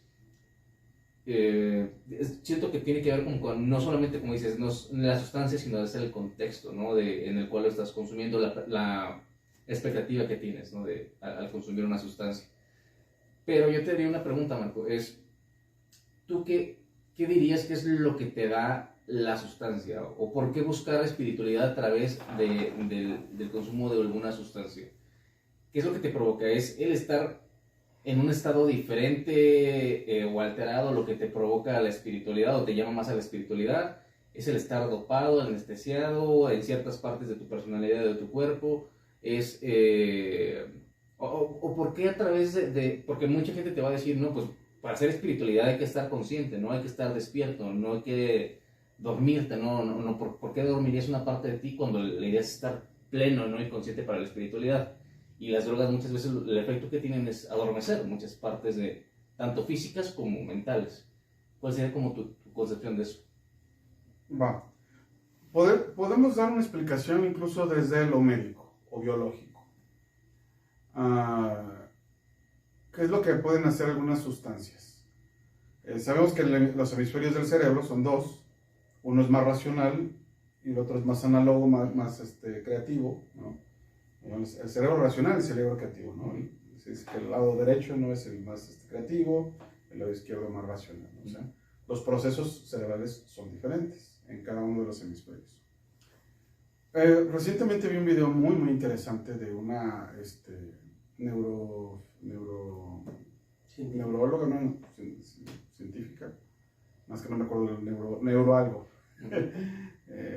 siento que tiene que ver con no solamente, como dices, no la sustancia, sino es el contexto, ¿no? En el cual lo estás consumiendo, la expectativa que tienes, ¿no? Al consumir una sustancia. Pero yo te haría una pregunta, Marco, ¿tú qué dirías que es lo que te da la sustancia? ¿O por qué buscar espiritualidad a través del consumo de alguna sustancia? ¿Qué es lo que te provoca? ¿Es el estar en un estado diferente o alterado lo que te provoca la espiritualidad o te llama más a la espiritualidad? ¿Es el estar dopado, anestesiado en ciertas partes de tu personalidad o de tu cuerpo? ¿O por qué a través porque mucha gente te va a decir, no, pues para hacer espiritualidad hay que estar consciente, no hay que estar despierto, no hay que dormirte, no, ¿por qué dormirías una parte de ti cuando la idea es estar pleno, ¿no? Y consciente para la espiritualidad? Y las drogas muchas veces el efecto que tienen es adormecer muchas partes tanto físicas como mentales. ¿Cuál sería como tu concepción de eso? Va. Podemos dar una explicación incluso desde lo médico o biológico. ¿Qué es lo que pueden hacer algunas sustancias? Sabemos que los hemisferios del cerebro son dos. Uno es más racional y el otro es más análogo, más creativo, ¿no? El cerebro racional y el cerebro creativo, ¿no? Se dice que el lado derecho no es el más creativo, el lado izquierdo más racional, ¿no? O sea, los procesos cerebrales son diferentes en cada uno de los hemisferios. Recientemente vi un video muy, muy interesante de una neuróloga, no, científica, más que no me acuerdo del neuro algo,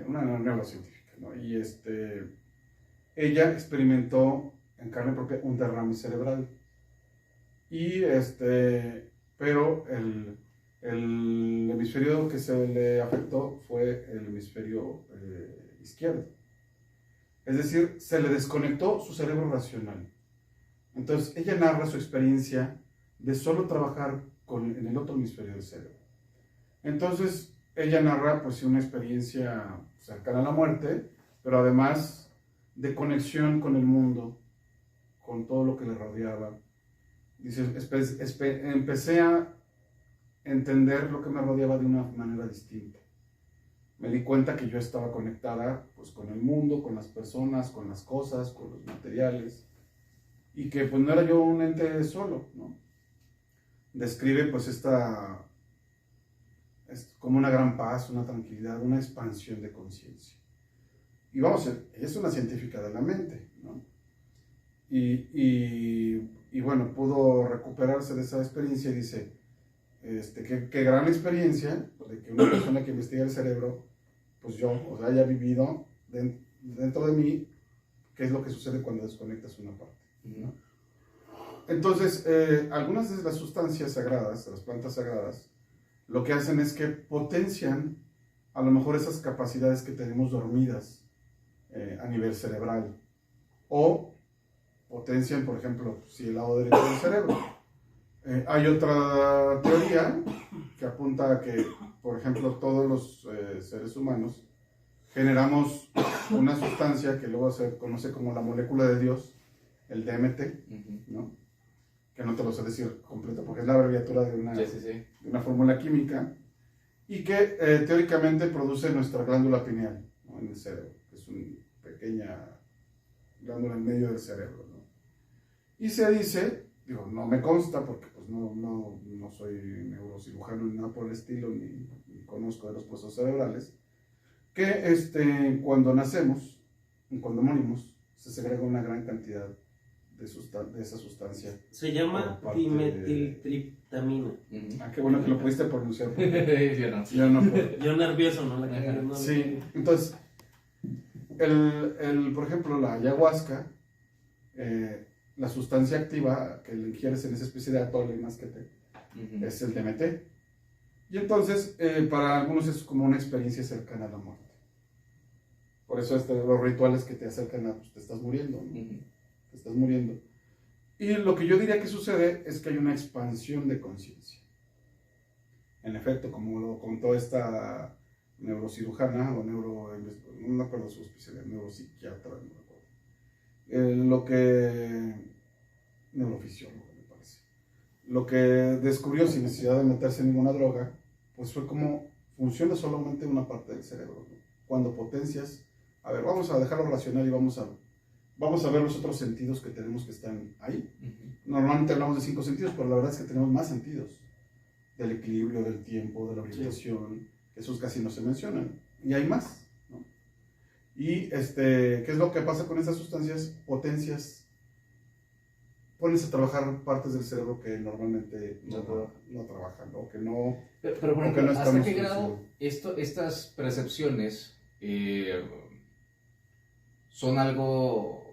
una neurocientífica, ¿no? Y ella experimentó en carne propia un derrame cerebral. Y pero el hemisferio que se le afectó fue el hemisferio izquierdo. Es decir, se le desconectó su cerebro racional. Entonces, ella narra su experiencia de solo trabajar en el otro hemisferio del cerebro. Entonces, ella narra pues una experiencia cercana a la muerte, pero además de conexión con el mundo, con todo lo que le rodeaba. Dice, empecé a entender lo que me rodeaba de una manera distinta. Me di cuenta que yo estaba conectada pues, con el mundo, con las personas, con las cosas, con los materiales, y que pues no era yo un ente solo, ¿no? Describe pues es como una gran paz, una tranquilidad, una expansión de conciencia. Y vamos, ella es una científica de la mente, ¿no? Y bueno, pudo recuperarse de esa experiencia y dice, qué gran experiencia de que una persona que investiga el cerebro, pues yo, haya vivido dentro de mí qué es lo que sucede cuando desconectas una parte, ¿no? Entonces, algunas de las sustancias sagradas, de las plantas sagradas, lo que hacen es que potencian a lo mejor esas capacidades que tenemos dormidas a nivel cerebral, o potencian, por ejemplo, si el lado derecho del cerebro. Hay otra teoría que apunta a que, por ejemplo, todos los seres humanos generamos una sustancia que luego se conoce como la molécula de Dios, el DMT, ¿no? Que no te lo sé decir completo porque es la abreviatura de una fórmula química, y que teóricamente produce nuestra glándula pineal, ¿no? En el cerebro, que es una pequeña glándula en medio del cerebro, ¿no? Y se dice, digo, no me consta porque pues no soy neurocirujano ni nada por el estilo, ni conozco de los procesos cerebrales, que cuando nacemos y cuando morimos se segrega una gran cantidad de esa sustancia. Se llama dimetiltriptamina. Qué bueno que lo pudiste pronunciar. Yo no puedo. Yo nervioso, ¿no? No. Sí, entonces, por ejemplo, la ayahuasca, la sustancia activa que le ingieres en esa especie de atole y masquete, es el DMT. Y entonces, para algunos es como una experiencia cercana a la muerte. Por eso los rituales que te acercan a, pues, te estás muriendo, ¿no? Te estás muriendo. Y lo que yo diría que sucede es que hay una expansión de conciencia. En efecto, como lo contó esta neurocirujana, o no me acuerdo su especialidad, neuropsiquiatra, no me acuerdo. Neurofisiólogo, me parece. Lo que descubrió sin necesidad de meterse en ninguna droga, pues fue como funciona solamente una parte del cerebro, ¿no? Cuando potencias, a ver, vamos a dejarlo racional y vamos a vamos a ver los otros sentidos que tenemos que están ahí. Ujú. Normalmente hablamos de 5 sentidos, pero la verdad es que tenemos más sentidos. Del equilibrio, del tiempo, de la orientación, que esos casi no se mencionan. Y hay más, ¿no? Y ¿qué es lo que pasa con esas sustancias? Potencias. Pones a trabajar partes del cerebro que normalmente no trabajan, ¿no? Que no... Pero por ejemplo, ¿hasta qué grado estas percepciones son algo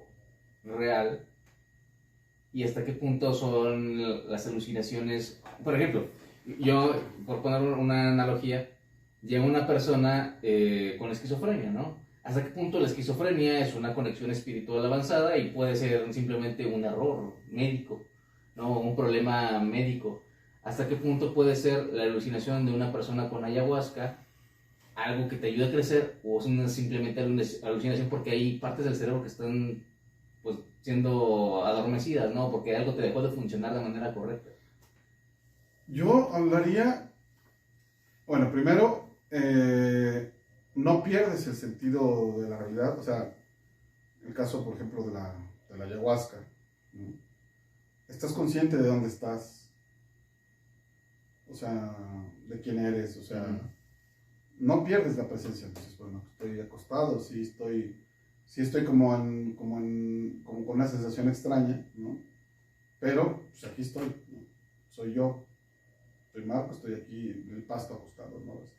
real? ¿Y hasta qué punto son las alucinaciones? Por ejemplo, yo, por poner una analogía, llega una persona con esquizofrenia, ¿no? ¿Hasta qué punto la esquizofrenia es una conexión espiritual avanzada y puede ser simplemente un error médico, ¿no? Un problema médico? ¿Hasta qué punto puede ser la alucinación de una persona con ayahuasca algo que te ayude a crecer o es simplemente alucinación porque hay partes del cerebro que están pues siendo adormecidas, ¿no? Porque algo te dejó de funcionar de manera correcta? Yo hablaría, bueno, primero, no pierdes el sentido de la realidad, o sea, el caso, por ejemplo, de la ayahuasca, ¿no? Estás consciente de dónde estás, o sea, de quién eres, o sea, no pierdes la presencia. Entonces, bueno, estoy acostado, sí estoy como con una sensación extraña, ¿no? Pero, pues aquí estoy, ¿no? Soy yo, soy Marco, estoy aquí en el pasto acostado, ¿no?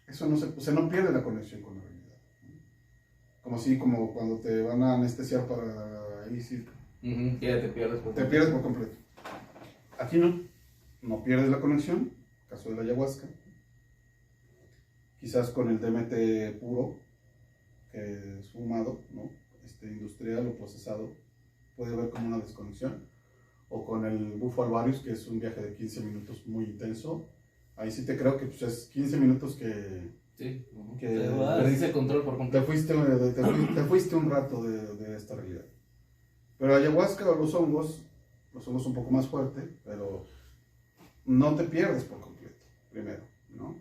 Eso no no pierde la conexión con la realidad, ¿no? Como cuando te van a anestesiar para ahí sí. Ya te pierdes por completo. Te pierdes por completo. Aquí no pierdes la conexión, caso de la ayahuasca. Quizás con el DMT puro, que es fumado, ¿no? Industrial o procesado, puede haber como una desconexión. O con el bufo alvarius, que es un viaje de 15 minutos muy intenso. Ahí sí te creo que pues, es 15 minutos que... Sí, que perdiste el control por completo. Te fuiste un rato de esta realidad. Pero ayahuasca o los hongos un poco más fuerte, pero no te pierdes por completo, primero, ¿no?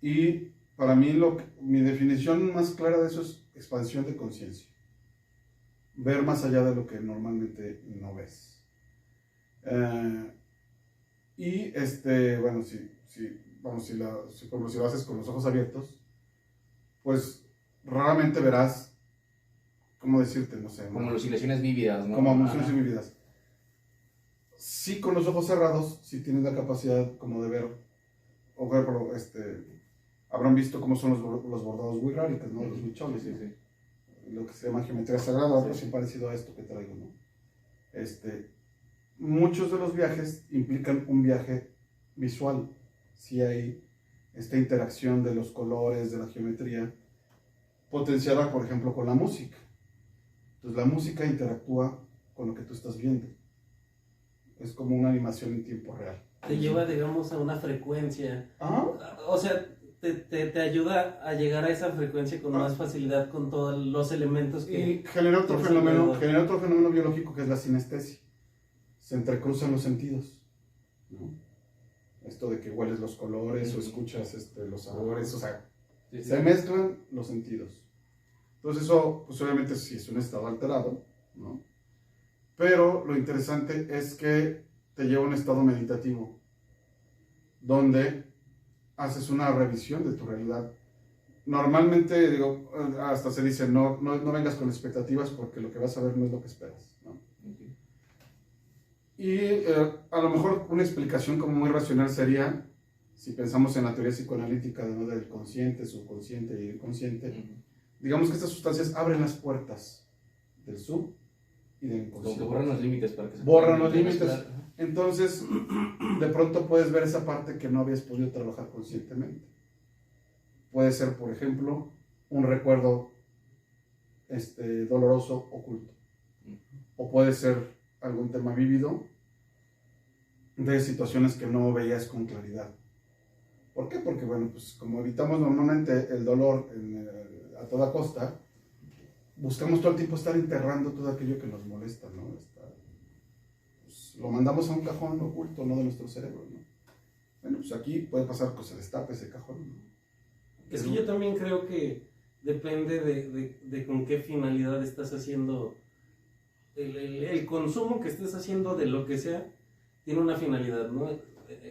Y para mí mi definición más clara de eso es expansión de conciencia. Ver más allá de lo que normalmente no ves. Y bueno, si lo haces con los ojos abiertos, pues raramente verás, ¿cómo decirte? No sé. Como alucinaciones vívidas, ¿no? Como alucinaciones vívidas. Sí, con los ojos cerrados, sí tienes la capacidad como de ver, o ver, habrán visto cómo son los bordados wixárikas, ¿no? Los huicholes, sí, sí. Lo que se llama geometría sagrada, algo así parecido a esto que traigo, ¿no? Muchos de los viajes implican un viaje visual. Si hay esta interacción de los colores, de la geometría, potenciada, por ejemplo, con la música. Entonces, la música interactúa con lo que tú estás viendo. Es como una animación en tiempo real. Te lleva, digamos, a una frecuencia. Ajá. O sea, te ayuda a llegar a esa frecuencia con más facilidad con todos los elementos que... Y genera otro fenómeno biológico que es la sinestesia. Se entrecruzan los sentidos, ¿no? Esto de que hueles los colores o escuchas los sabores, o sea, se mezclan los sentidos. Entonces eso, pues obviamente sí es un estado alterado, ¿no? Pero lo interesante es que te lleva a un estado meditativo, donde haces una revisión de tu realidad. Normalmente, digo, hasta se dice, no vengas con expectativas porque lo que vas a ver no es lo que esperas, ¿no? Okay. Y a lo mejor una explicación como muy racional sería, si pensamos en la teoría psicoanalítica, ¿no? Del consciente, subconsciente y inconsciente, digamos que estas sustancias abren las puertas del sub y del inconsciente. Como que borran los límites para que se borran los límites. Entonces, de pronto puedes ver esa parte que no habías podido trabajar conscientemente. Puede ser, por ejemplo, un recuerdo doloroso oculto. O puede ser algún tema vívido de situaciones que no veías con claridad. ¿Por qué? Porque, bueno, pues como evitamos normalmente el dolor a toda costa, buscamos todo el tiempo estar enterrando todo aquello que nos molesta, ¿no? Pues, lo mandamos a un cajón oculto, no de nuestro cerebro, ¿no? Bueno, pues aquí puede pasar que se destape ese cajón, ¿no? Es que yo también creo que depende de con qué finalidad estás haciendo el consumo que estés haciendo de lo que sea, tiene una finalidad, ¿no?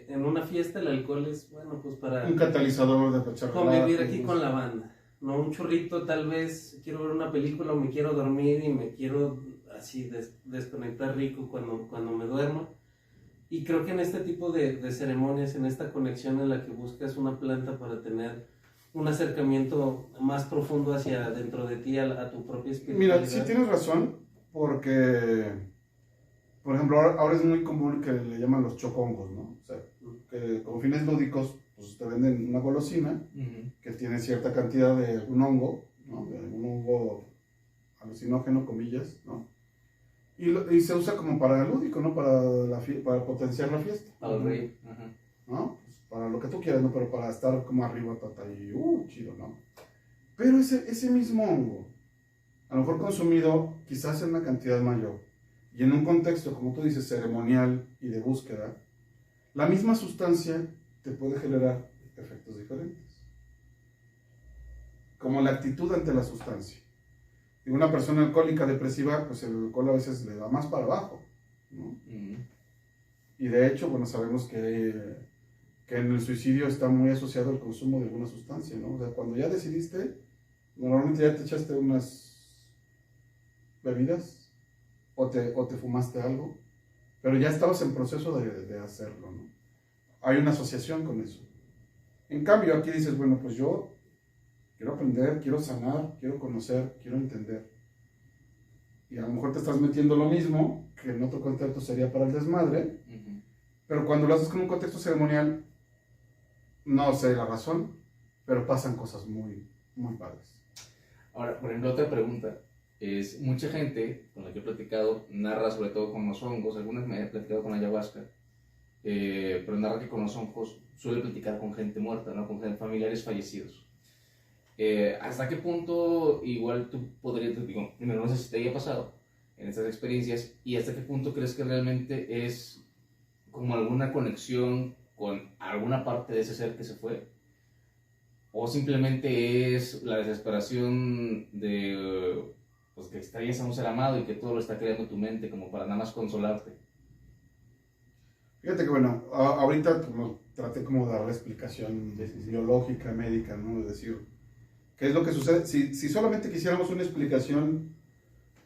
En una fiesta el alcohol es, bueno, pues para Un catalizador de apachar convivir aquí con la banda, ¿no? Un churrito, tal vez quiero ver una película o me quiero dormir y me quiero así desconectar rico cuando me duermo. Y creo que en este tipo de ceremonias, en esta conexión en la que buscas una planta para tener un acercamiento más profundo hacia dentro de ti, a tu propia espiritualidad. Mira, sí tienes razón, porque, por ejemplo, ahora es muy común que le llaman los chocongos, ¿no? O sea, que con fines lúdicos, pues te venden una golosina que tiene cierta cantidad de algún hongo, ¿no? De algún hongo alucinógeno, comillas, ¿no? Y se usa como para lúdico, ¿no? Para potenciar la fiesta. Para el rey. ¿No? Pues para lo que tú quieras, ¿no? Pero para estar como arriba, tata, y chido, ¿no? Pero ese mismo hongo, a lo mejor consumido quizás en una cantidad mayor, y en un contexto, como tú dices, ceremonial y de búsqueda, la misma sustancia te puede generar efectos diferentes. Como la actitud ante la sustancia. Y una persona alcohólica depresiva, pues el alcohol a veces le da más para abajo, ¿no? Y de hecho, bueno, sabemos que en el suicidio está muy asociado el consumo de alguna sustancia, ¿no? O sea, cuando ya decidiste, normalmente ya te echaste unas bebidas o te fumaste algo, pero ya estabas en proceso de hacerlo, ¿no? Hay una asociación con eso. En cambio, aquí dices, bueno, pues yo quiero aprender, quiero sanar, quiero conocer, quiero entender. Y a lo mejor te estás metiendo lo mismo, que en otro contexto sería para el desmadre, pero cuando lo haces con un contexto ceremonial, no sé la razón, pero pasan cosas muy, muy padres. Ahora, por ejemplo, otra pregunta. Es, mucha gente con la que he platicado narra sobre todo con los hongos, algunas me he platicado con ayahuasca, pero narra que con los hongos suele platicar con gente muerta, ¿no? Con familiares fallecidos. ¿Hasta qué punto igual tú podrías, digo, primero no sé si te haya pasado en estas experiencias, y hasta qué punto crees que realmente es como alguna conexión con alguna parte de ese ser que se fue, o simplemente es la desesperación de pues, que extrañas a un ser amado y que todo lo está creando tu mente como para nada más consolarte? Fíjate que bueno, ahorita como, traté como de dar la explicación biológica, médica, ¿no? Es decir, ¿qué es lo que sucede? Si solamente quisiéramos una explicación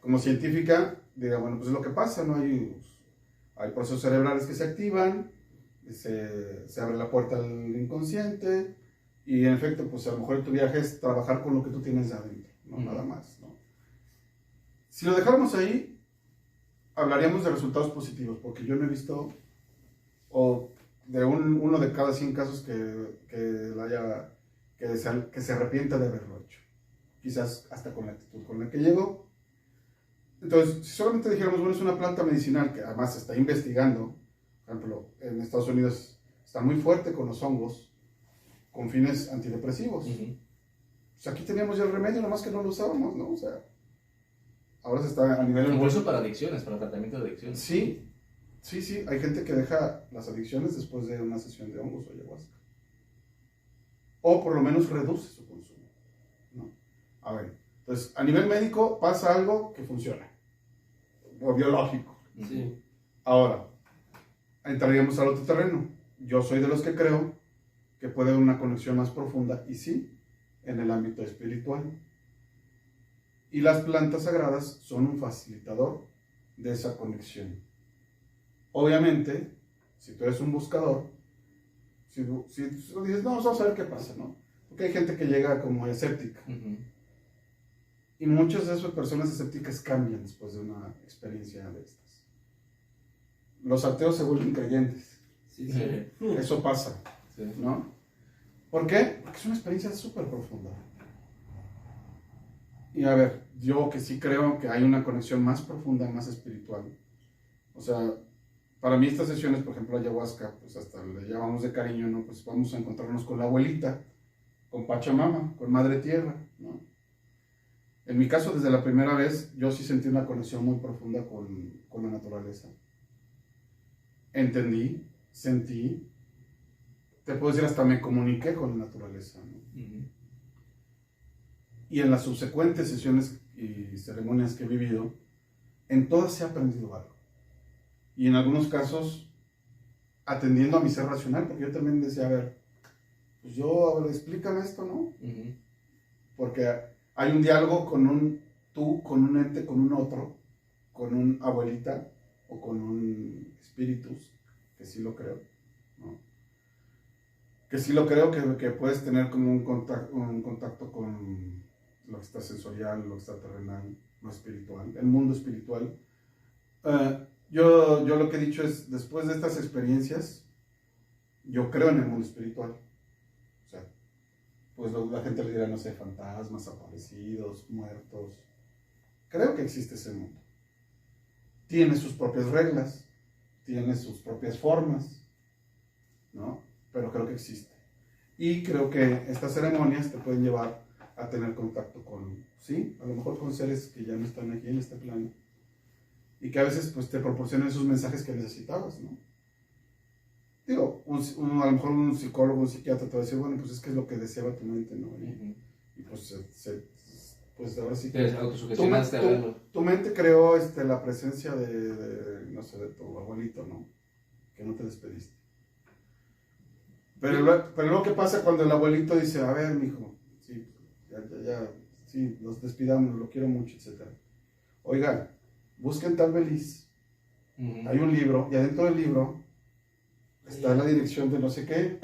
como científica, diría, bueno, pues es lo que pasa, ¿no? Hay procesos cerebrales que se activan, se abre la puerta al inconsciente, y en efecto, pues a lo mejor tu viaje es trabajar con lo que tú tienes adentro, ¿no? Nada más, ¿no? Si lo dejáramos ahí, hablaríamos de resultados positivos, porque yo no he visto, o de uno de cada 100 casos que se arrepienta de haberlo hecho. Quizás hasta con la actitud con la que llegó. Entonces, si solamente dijéramos, bueno, es una planta medicinal que además se está investigando, por ejemplo, en Estados Unidos está muy fuerte con los hongos, con fines antidepresivos. Pues aquí teníamos ya el remedio, nomás que no lo usábamos, ¿no? O sea, ahora se está a nivel... Incluso para adicciones, para tratamiento de adicciones. Sí, hay gente que deja las adicciones después de una sesión de hongos o ayahuasca. O por lo menos reduce su consumo, ¿no? A ver, entonces, a nivel médico pasa algo que funciona, o biológico. Sí. Ahora, entraríamos al otro terreno. Yo soy de los que creo que puede haber una conexión más profunda, y sí, en el ámbito espiritual. Y las plantas sagradas son un facilitador de esa conexión. Obviamente, si tú eres un buscador, si tú dices, no, vamos a ver qué pasa, ¿no? Porque hay gente que llega como escéptica. Y muchas de esas personas escépticas cambian después de una experiencia de estas. Los ateos se vuelven creyentes. Sí. Eso pasa, ¿no? ¿Por qué? Porque es una experiencia súper profunda. Y a ver, yo que sí creo que hay una conexión más profunda, más espiritual. O sea, para mí estas sesiones, por ejemplo, ayahuasca, pues hasta le llamamos de cariño, ¿no? Pues vamos a encontrarnos con la abuelita, con Pachamama, con Madre Tierra, ¿no? En mi caso, desde la primera vez, yo sí sentí una conexión muy profunda con la naturaleza. Entendí, sentí, te puedo decir, hasta me comuniqué con la naturaleza, ¿no? y en las subsecuentes sesiones y ceremonias que he vivido, en todas se ha aprendido algo. Y en algunos casos, atendiendo a mi ser racional, porque yo también decía, a ver, pues a ver, explícame esto, ¿no? Porque hay un diálogo tú con un ente, con un otro, con un abuelita o con un espíritus, que sí lo creo, ¿no? Que sí lo creo que puedes tener como un contacto con lo extrasensorial, lo extraterrenal, lo espiritual, el mundo espiritual. Yo lo que he dicho es, después de estas experiencias, yo creo en el mundo espiritual. O sea, pues la gente le dirá, no sé, fantasmas, aparecidos, muertos. Creo que existe ese mundo. Tiene sus propias reglas, tiene sus propias formas, ¿no? Pero creo que existe. Y creo que estas ceremonias te pueden llevar a tener contacto con, sí, a lo mejor con seres que ya no están aquí en este plano. Y que a veces pues te proporcionan esos mensajes que necesitabas, ¿no? Digo, a lo mejor un psicólogo, un psiquiatra te va a decir, bueno, pues es que es lo que deseaba tu mente, ¿no? Y pues, pues ahora sí que... Tu mente creó la presencia no sé, de tu abuelito, ¿no? Que no te despediste. Pero luego, ¿qué pasa cuando el abuelito dice, a ver, mijo, sí, ya, sí, los despidamos, lo quiero mucho, etc. Oigan, busquen tal Beliz, hay un libro, y adentro del libro está la dirección de no sé qué,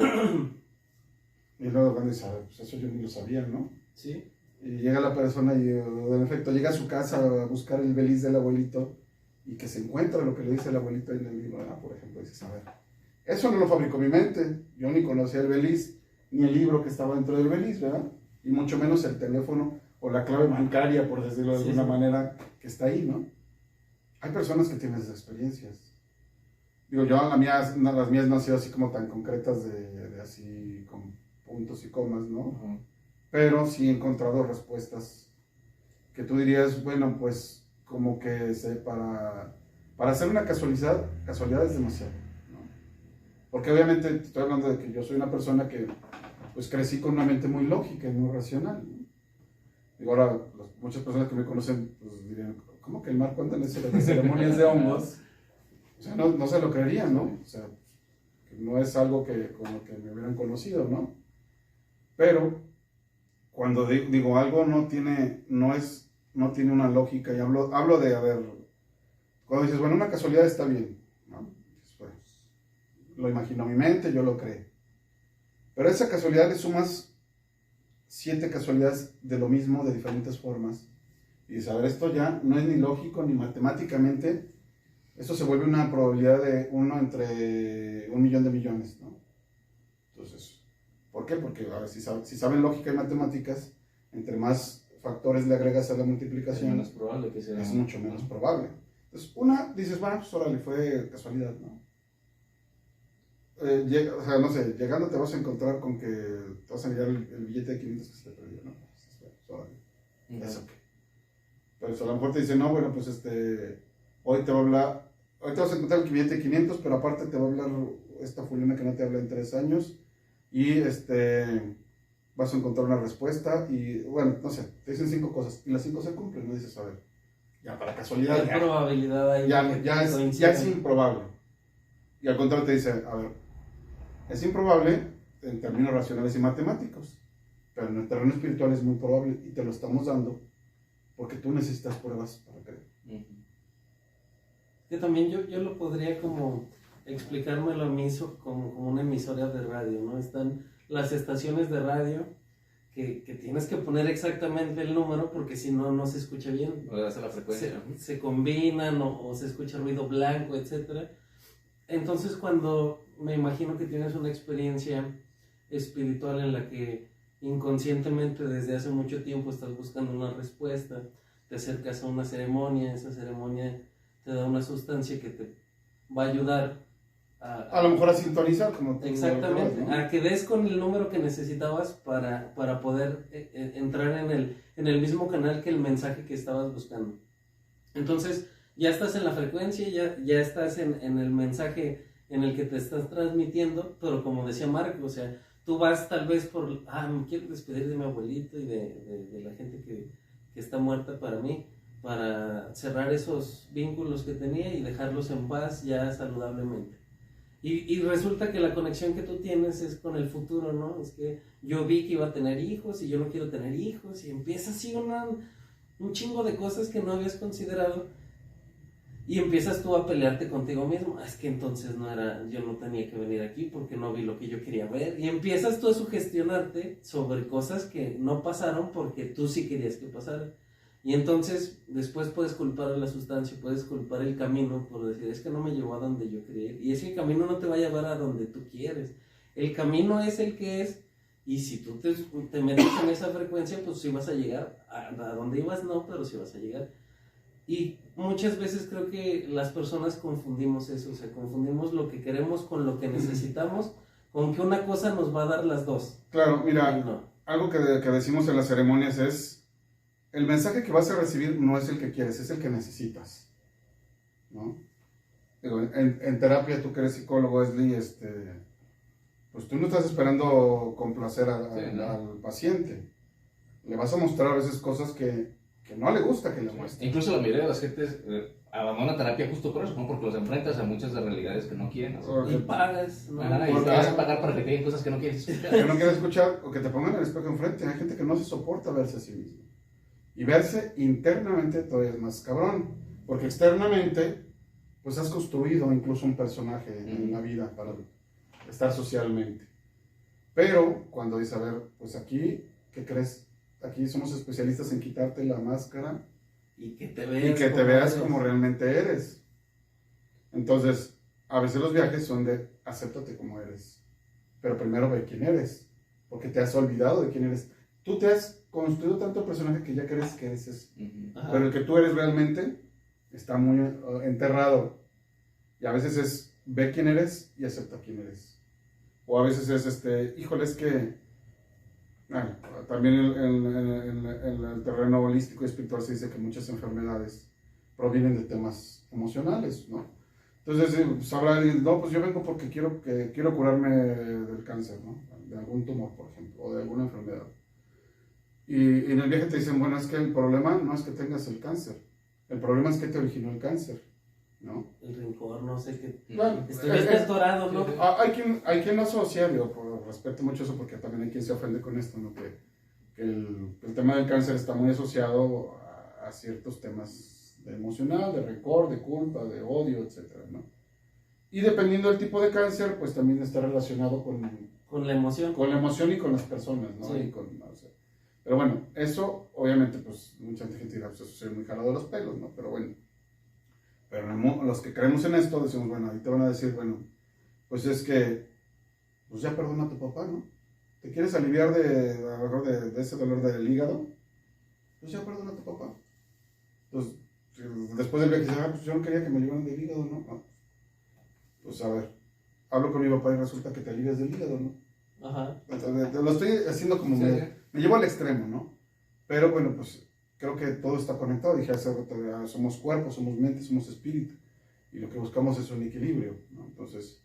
y luego van a decir, pues eso yo ni lo sabía, ¿no? Sí. Y llega la persona y, en efecto, llega a su casa a buscar el Beliz del abuelito, y que se encuentra lo que le dice el abuelito en el libro, por ejemplo, dices, a ver, eso no lo fabricó mi mente, yo ni conocía el Beliz, ni el libro que estaba dentro del Beliz, ¿verdad? Y mucho menos el teléfono o la clave bancaria, por decirlo de alguna manera, que está ahí, ¿no? Hay personas que tienen esas experiencias. Digo, las mías no han sido así como tan concretas de así con puntos y comas, ¿no? Pero sí he encontrado respuestas que tú dirías, bueno, pues como que para hacer una casualidad es demasiado, ¿no? Porque obviamente te estoy hablando de que yo soy una persona que pues crecí con una mente muy lógica y muy racional, ¿no? Digo, ahora muchas personas que me conocen pues dirían, ¿cómo que el Marco anda en las ceremonias de hongos? O sea, no se lo creerían, ¿no? O sea, que no es algo como que me hubieran conocido, ¿no? Pero cuando digo algo no tiene una lógica, y hablo de, a ver, cuando dices, bueno, una casualidad está bien, ¿no? Pues, lo imagino en mi mente, yo lo creo. Pero a esa casualidad le sumas 7 casualidades de lo mismo, de diferentes formas. Y dices, a ver, esto ya no es ni lógico ni matemáticamente. Esto se vuelve una probabilidad de 1 entre 1.000.000 de millones, ¿no? Entonces, ¿por qué? Porque a ver, si saben lógica y matemáticas, entre más factores le agregas a la multiplicación, es menos probable que sea. Es mucho menos probable. Entonces, dices, bueno, pues órale, fue casualidad, ¿no? O sea, no sé, llegando te vas a encontrar con que te vas a mirar el billete de 500 que se te perdió, ¿no? Pues, ¿eso qué? Pero a lo mejor te dicen, no, bueno, pues hoy te vas a encontrar el billete de 500, pero aparte te va a hablar esta fulana que no te habla en 3 años, y vas a encontrar una respuesta, y bueno, no sé, te dicen 5 cosas, y las 5 se cumplen, no dices, a ver, ya para casualidad. Hay probabilidad ahí. Ya es improbable. Y al contrario te dice, a ver, es improbable en términos racionales y matemáticos, pero en el terreno espiritual es muy probable y te lo estamos dando porque tú necesitas pruebas para creer. Que también yo lo podría como explicármelo a mí como una emisora de radio, ¿no? Están las estaciones de radio que tienes que poner exactamente el número porque si no, no se escucha bien. O hace la frecuencia. Se combinan o se escucha ruido blanco, etc. Entonces cuando me imagino que tienes una experiencia espiritual en la que inconscientemente desde hace mucho tiempo estás buscando una respuesta, te acercas a una ceremonia, esa ceremonia te da una sustancia que te va a ayudar a lo mejor a sintonizar, como tú. Exactamente, ¿no? A que des con el número que necesitabas para poder entrar en el mismo canal que el mensaje que estabas buscando. Entonces, ya estás en la frecuencia, ya estás en el mensaje en el que te estás transmitiendo, pero como decía Marco, o sea, tú vas tal vez por, me quiero despedir de mi abuelito y de la gente que está muerta para mí, para cerrar esos vínculos que tenía y dejarlos en paz ya saludablemente. Y resulta que la conexión que tú tienes es con el futuro, ¿no? Es que yo vi que iba a tener hijos y yo no quiero tener hijos, y empieza así un chingo de cosas que no habías considerado, y empiezas tú a pelearte contigo mismo. Es que entonces yo no tenía que venir aquí porque no vi lo que yo quería ver, y empiezas tú a sugestionarte sobre cosas que no pasaron porque tú sí querías que pasaran. Y entonces después puedes culpar a la sustancia, puedes culpar el camino por decir, es que no me llevó a donde yo quería ir. Y es que el camino no te va a llevar a donde tú quieres. El camino es el que es, y si tú te metes en esa frecuencia, pues sí vas a llegar. A donde ibas no, pero sí vas a llegar. Y muchas veces creo que las personas confundimos eso, o sea, confundimos lo que queremos con lo que necesitamos, con que una cosa nos va a dar las dos. Claro, mira, No. algo que decimos en las ceremonias es, el mensaje que vas a recibir no es el que quieres, es el que necesitas, ¿no? Digo, en terapia, tú que eres psicólogo, Esli, pues tú no estás esperando complacer al paciente. Le vas a mostrar a veces cosas que no le gusta que le muestres. Incluso la mayoría de las gentes abandona terapia justo por eso, ¿no? Porque los enfrentas a muchas de realidades que no quieren. Y pagas, ¿no? Y te vas a pagar para que te digan cosas que no quieres escuchar. Que no quieres escuchar, o que te pongan el espejo enfrente. Hay gente que no se soporta verse a sí mismo. Y verse internamente todavía es más cabrón, porque externamente, pues has construido incluso un personaje en la vida para estar socialmente. Pero cuando dices, a ver, pues aquí, ¿qué crees? Aquí somos especialistas en quitarte la máscara y que te veas como realmente eres. Entonces, a veces los viajes son de acéptate como eres, pero primero ve quién eres, porque te has olvidado de quién eres. Tú te has construido tanto el personaje que ya crees que eres eso. Pero el que tú eres realmente está muy enterrado. Y a veces es ve quién eres y acepta quién eres. O a veces es híjole, es que también en el terreno holístico y espiritual se dice que muchas enfermedades provienen de temas emocionales, ¿no? Entonces sabrá, no, pues yo vengo porque quiero curarme del cáncer, ¿no? De algún tumor, por ejemplo, o de alguna enfermedad. Y en el viaje te dicen, bueno, es que el problema no es que tengas el cáncer, el problema es que te originó el cáncer, ¿no? El rencor, no sé qué. Claro, Estuviste atorado, ¿no? Hay quien lo asocia, digo, respeto mucho eso porque también hay quien se ofende con esto, ¿no? Que el tema del cáncer está muy asociado a ciertos temas de emocional, de rencor, de culpa, de odio, etcétera, ¿no? Y dependiendo del tipo de cáncer, pues también está relacionado con la emoción. Con la emoción y con las personas, ¿no? Sí. Pero bueno, eso obviamente, pues mucha gente dirá, pues eso soy muy jalado de los pelos, ¿no? Pero bueno, los que creemos en esto decimos, bueno, ahí te van a decir, bueno, pues es que, pues ya perdona a tu papá, ¿no? ¿Te quieres aliviar a lo mejor de ese dolor del hígado? Pues ya perdona a tu papá. Entonces, después del viaje dices, pues yo no quería que me aliviaran del hígado, ¿no? Pues a ver, hablo con mi papá y resulta que te alivias del hígado, ¿no? Ajá. Entonces, lo estoy haciendo como Sí. me llevo al extremo, ¿no? Pero bueno, pues creo que todo está conectado. Dije hace rato, somos cuerpo, somos mente, somos espíritu. Y lo que buscamos es un equilibrio, ¿no? Entonces,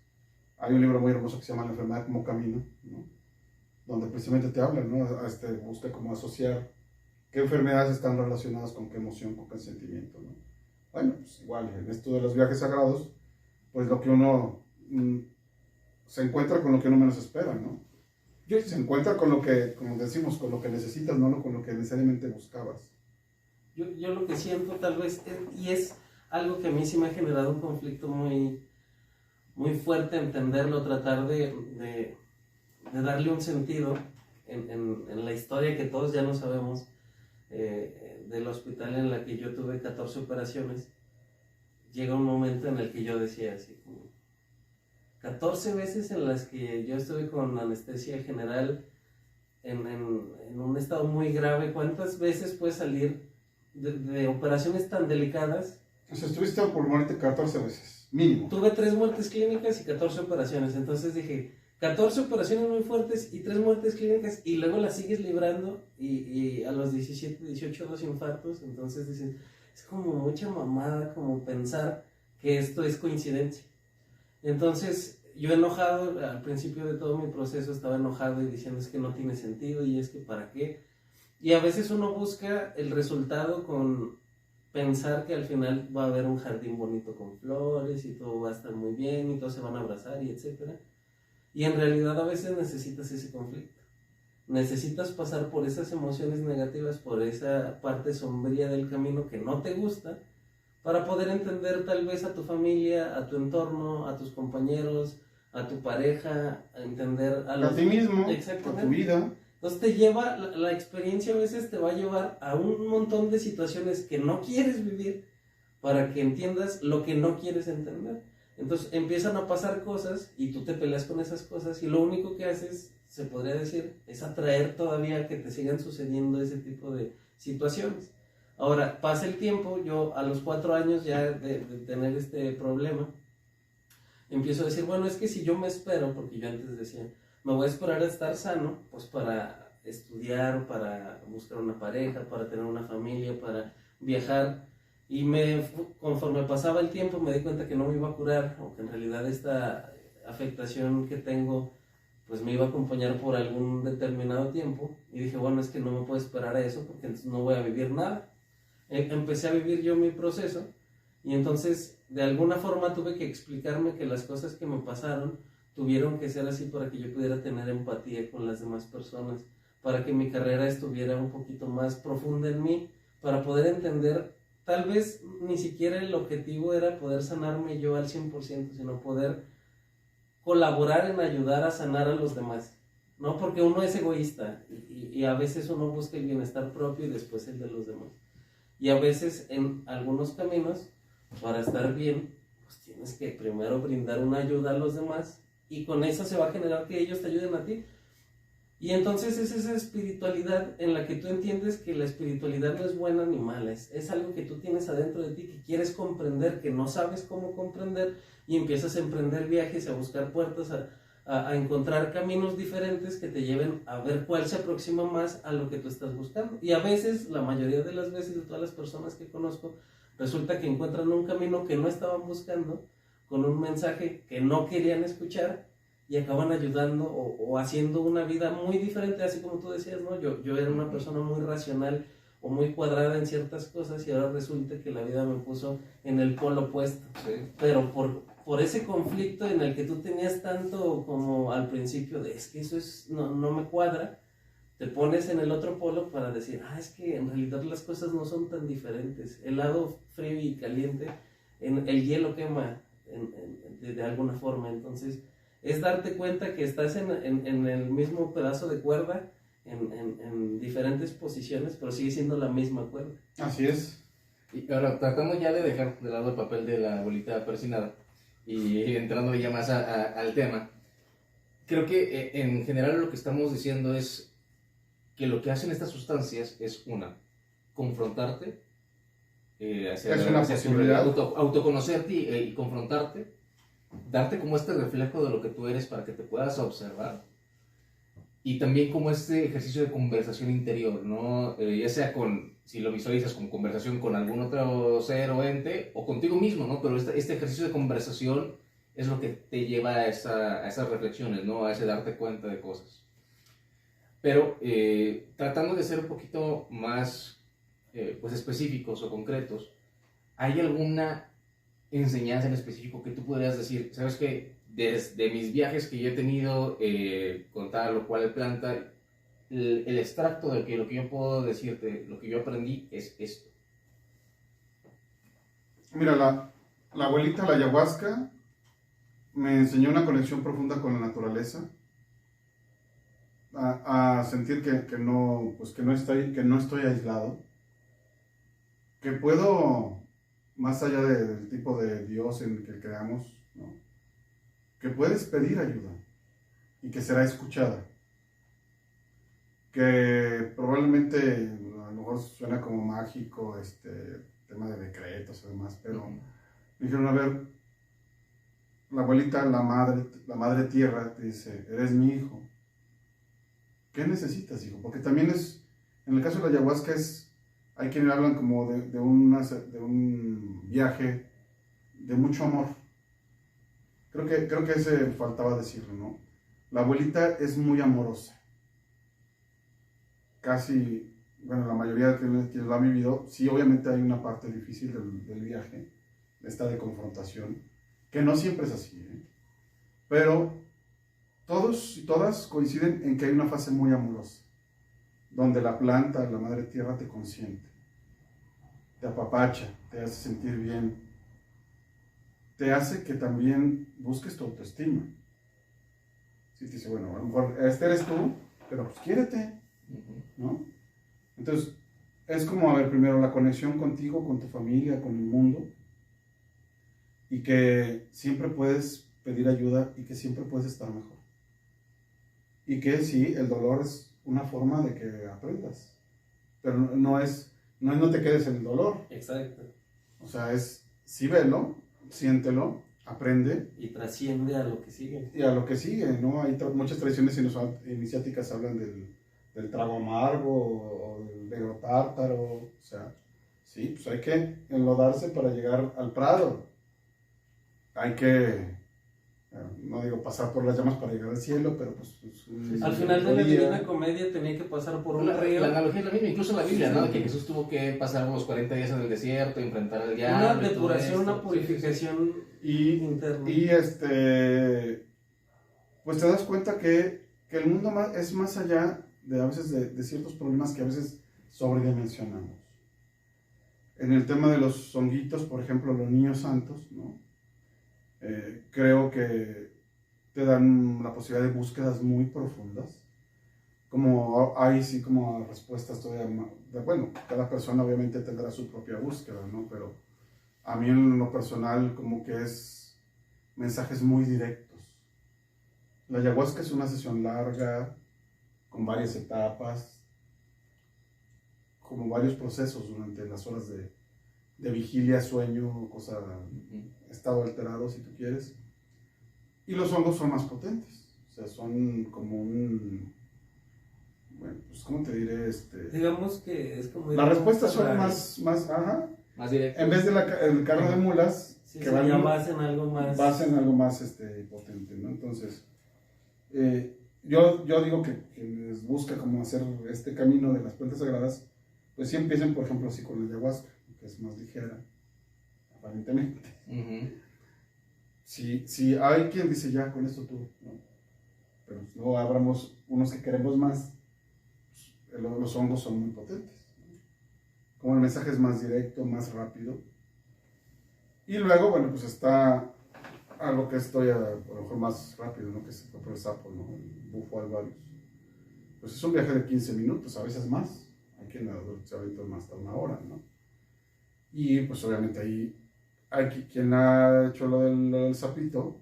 hay un libro muy hermoso que se llama La enfermedad como camino, ¿no? Donde precisamente te habla, ¿no? Busca cómo asociar qué enfermedades están relacionadas con qué emoción, con qué sentimiento, ¿no? Bueno, pues igual, en esto de los viajes sagrados, pues lo que uno se encuentra con lo que uno menos espera, ¿no? Se encuentra con lo que, como decimos, con lo que necesitas, no con lo que necesariamente buscabas. Yo lo que siento tal vez, y es algo que a mí sí me ha generado un conflicto muy, muy fuerte entenderlo, tratar de darle un sentido en la historia que todos ya no sabemos, del hospital en la que yo tuve 14 operaciones. Llega un momento en el que yo decía así como 14 veces en las que yo estuve con anestesia general en un estado muy grave. ¿Cuántas veces puedes salir de operaciones tan delicadas? O sea, estuviste por morirte 14 veces, mínimo. Tuve 3 muertes clínicas y 14 operaciones. Entonces dije, 14 operaciones muy fuertes y 3 muertes clínicas, y luego las sigues librando, y a los 17, 18 los infartos. Entonces dices, es como mucha mamada como pensar que esto es coincidencia. Entonces yo enojado, al principio de todo mi proceso estaba enojado y diciendo es que no tiene sentido y es que para qué. Y a veces uno busca el resultado con pensar que al final va a haber un jardín bonito con flores y todo va a estar muy bien y todos se van a abrazar y etcétera. Y en realidad a veces necesitas ese conflicto. Necesitas pasar por esas emociones negativas, por esa parte sombría del camino que no te gusta, para poder entender tal vez a tu familia, a tu entorno, a tus compañeros, a tu pareja, a entender a ti mismo, exactamente, a tu vida. Entonces te lleva, la experiencia a veces te va a llevar a un montón de situaciones que no quieres vivir para que entiendas lo que no quieres entender. Entonces empiezan a pasar cosas y tú te peleas con esas cosas y lo único que haces, se podría decir, es atraer todavía que te sigan sucediendo ese tipo de situaciones. Ahora, pasa el tiempo, yo a los 4 años ya de tener este problema, empiezo a decir, bueno, es que si yo me espero, porque yo antes decía, me voy a esperar a estar sano, pues para estudiar, para buscar una pareja, para tener una familia, para viajar. Y conforme pasaba el tiempo me di cuenta que no me iba a curar, o que en realidad esta afectación que tengo, pues me iba a acompañar por algún determinado tiempo. Y dije, bueno, es que no me puedo esperar a eso, porque entonces no voy a vivir nada. Empecé a vivir yo mi proceso, y entonces de alguna forma tuve que explicarme que las cosas que me pasaron tuvieron que ser así para que yo pudiera tener empatía con las demás personas, para que mi carrera estuviera un poquito más profunda en mí, para poder entender, tal vez ni siquiera el objetivo era poder sanarme yo al 100%, sino poder colaborar en ayudar a sanar a los demás, ¿no? Porque uno es egoísta y a veces uno busca el bienestar propio y después el de los demás. Y a veces en algunos caminos, para estar bien, pues tienes que primero brindar una ayuda a los demás y con eso se va a generar que ellos te ayuden a ti. Y entonces es esa espiritualidad en la que tú entiendes que la espiritualidad no es buena ni mala, es algo que tú tienes adentro de ti, que quieres comprender, que no sabes cómo comprender, y empiezas a emprender viajes, a buscar puertas, a encontrar caminos diferentes que te lleven a ver cuál se aproxima más a lo que tú estás buscando. Y a veces, la mayoría de las veces, de todas las personas que conozco, resulta que encuentran un camino que no estaban buscando, con un mensaje que no querían escuchar, y acaban ayudando o haciendo una vida muy diferente, así como tú decías, ¿no? Yo era una persona muy racional o muy cuadrada en ciertas cosas, y ahora resulta que la vida me puso en el polo opuesto. Sí. Pero por ese conflicto en el que tú tenías tanto como al principio de es que eso no me cuadra, te pones en el otro polo para decir, es que en realidad las cosas no son tan diferentes. El lado frío y caliente, el hielo quema de alguna forma. Entonces es darte cuenta que estás en el mismo pedazo de cuerda, en diferentes posiciones, pero sigue siendo la misma cuerda. Así es. Y ahora, tratando ya de dejar de lado el papel de la bolita persinada y entrando ya más al tema, creo que en general lo que estamos diciendo es que lo que hacen estas sustancias es confrontarte, es una posibilidad. Autoconocerte y confrontarte, darte como este reflejo de lo que tú eres para que te puedas observar, y también como este ejercicio de conversación interior, ¿no? Ya sea si lo visualizas como conversación con algún otro ser o ente, o contigo mismo, ¿no? Pero este ejercicio de conversación es lo que te lleva a esas reflexiones, ¿no? A ese darte cuenta de cosas. Pero tratando de ser un poquito más pues específicos o concretos, ¿hay alguna enseñanza en específico que tú podrías decir, sabes que desde mis viajes que yo he tenido con tal o cual planta, el extracto de lo que yo puedo decirte, lo que yo aprendí es esto? Mira, la abuelita, la ayahuasca, me enseñó una conexión profunda con la naturaleza, a sentir que no estoy aislado, que puedo, más allá del tipo de Dios en el que creamos, ¿no? Que puedes pedir ayuda y que será escuchada. Que probablemente a lo mejor suena como mágico, tema de decretos y demás, pero me dijeron, a ver, la abuelita, la madre tierra te dice, eres mi hijo. ¿Qué necesitas, hijo? Porque también en el caso de la ayahuasca hay quienes hablan como de un viaje de mucho amor. Creo que ese faltaba decirlo, ¿no? La abuelita es muy amorosa. Casi, bueno, la mayoría de quienes lo han vivido, sí, obviamente hay una parte difícil del viaje, esta de confrontación, que no siempre es así, ¿eh? Pero todos y todas coinciden en que hay una fase muy amorosa, donde la planta, la madre tierra te consiente, te apapacha, te hace sentir bien, te hace que también busques tu autoestima. Si te dice, bueno, a lo mejor este eres tú, pero pues quiérete, ¿no? Entonces, es como, a ver, primero la conexión contigo, con tu familia, con el mundo, y que siempre puedes pedir ayuda y que siempre puedes estar mejor. Y que sí, el dolor es una forma de que aprendas, pero no te quedes en el dolor. Exacto. O sea, sí velo, siéntelo, aprende. Y trasciende a lo que sigue. Y a lo que sigue, ¿no? Hay muchas tradiciones iniciáticas hablan del trago amargo o del negro tártaro. O sea, sí, pues hay que enlodarse para llegar al prado. Hay que, no digo pasar por las llamas para llegar al cielo, pero pues... Al final de la Divina Comedia tenía que pasar por un río. La analogía es la misma, incluso en la Biblia, ¿no? Que Jesús tuvo que pasar unos 40 días en el desierto, enfrentar al diablo. Una depuración, una purificación interna. Y pues te das cuenta que el mundo es más allá de a veces de ciertos problemas que a veces sobredimensionamos. En el tema de los honguitos, por ejemplo, los niños santos, ¿no? Creo que te dan la posibilidad de búsquedas muy profundas. Como hay sí como respuestas todavía, bueno, cada persona obviamente tendrá su propia búsqueda, ¿no? Pero a mí en lo personal como que es mensajes muy directos. La ayahuasca es una sesión larga, con varias etapas, como varios procesos durante las horas de vigilia, sueño, estado alterado si tú quieres. Y los hongos son más potentes, o sea, son como bueno, pues ¿cómo te diré? Digamos que es como... Las respuestas son más directas. En vez del carro de mulas, sí, que van, ya vas en algo más... Vas en algo más potente, ¿no? Entonces, yo digo que les busca como hacer este camino de las plantas sagradas, pues sí empiecen, por ejemplo, así con la ayahuasca, que es más ligera, aparentemente. Si hay quien dice, ya, con esto tú, ¿no? Pero luego habremos unos que queremos más, pues, los hongos son muy potentes, ¿no? Como el mensaje es más directo, más rápido. Y luego, bueno, pues está algo que estoy a lo mejor más rápido, ¿no? Que es el sapo, ¿no? El bufo alvarius. Pues es un viaje de 15 minutos, a veces más. Hay quien se aventó más hasta una hora, ¿no? Y pues obviamente ahí hay quien ha hecho lo del sapito.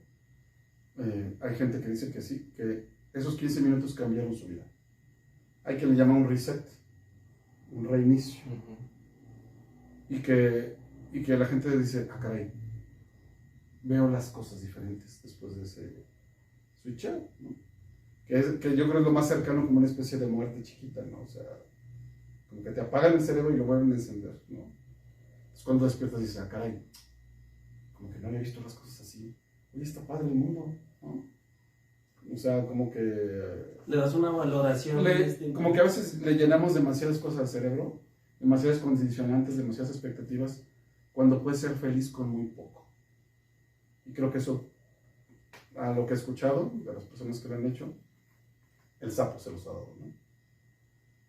Hay gente que dice que sí, que esos 15 minutos cambiaron su vida. Hay quien le llama un reset, un reinicio. Y que la gente dice, ah, caray, veo las cosas diferentes después de ese switcheo, ¿no? Que yo creo es lo más cercano como una especie de muerte chiquita, ¿no? O sea, como que te apagan el cerebro y lo vuelven a encender, ¿no? Entonces cuando despiertas dices, ah, caray, como que no había visto las cosas así. Oye, está padre el mundo, ¿no? O sea, como que... Le das una valoración. Como que a veces le llenamos demasiadas cosas al cerebro, demasiadas condicionantes, demasiadas expectativas, cuando puedes ser feliz con muy poco. Y creo que eso, a lo que he escuchado de las personas que lo han hecho, el sapo se los ha dado, ¿no?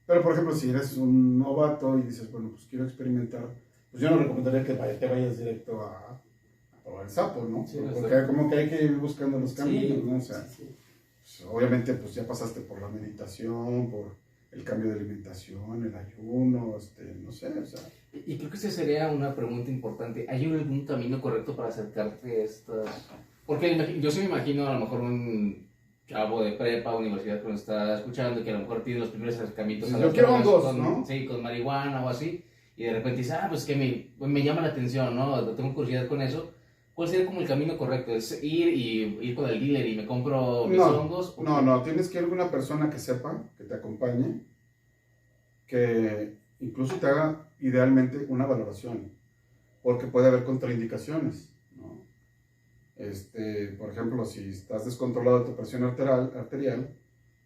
Pero, por ejemplo, si eres un novato y dices, bueno, pues quiero experimentar, pues yo no recomendaría que te vayas directo a probar el sapo, ¿no? Sí, porque como que hay que ir buscando los caminos, sí, ¿no? O sea, pues, obviamente, pues ya pasaste por la meditación, por el cambio de alimentación, el ayuno, no sé, o sea... Y creo que esa sería una pregunta importante. ¿Hay algún camino correcto para acercarte a estas...? Porque yo sí me imagino a lo mejor un chavo de prepa, universidad que nos está escuchando, que a lo mejor tiene los primeros acercamientos a las drogas ¿no? Sí, con marihuana o así, y de repente dice, pues que me llama la atención, ¿no? Tengo curiosidad con eso. ¿Cuál sería como el camino correcto? ¿Es ir con el dealer y me compro mis hongos? No, tienes que ir con una persona que sepa, que te acompañe, que incluso te haga idealmente una valoración, porque puede haber contraindicaciones, ¿no? Por ejemplo, si estás descontrolado de tu presión arterial,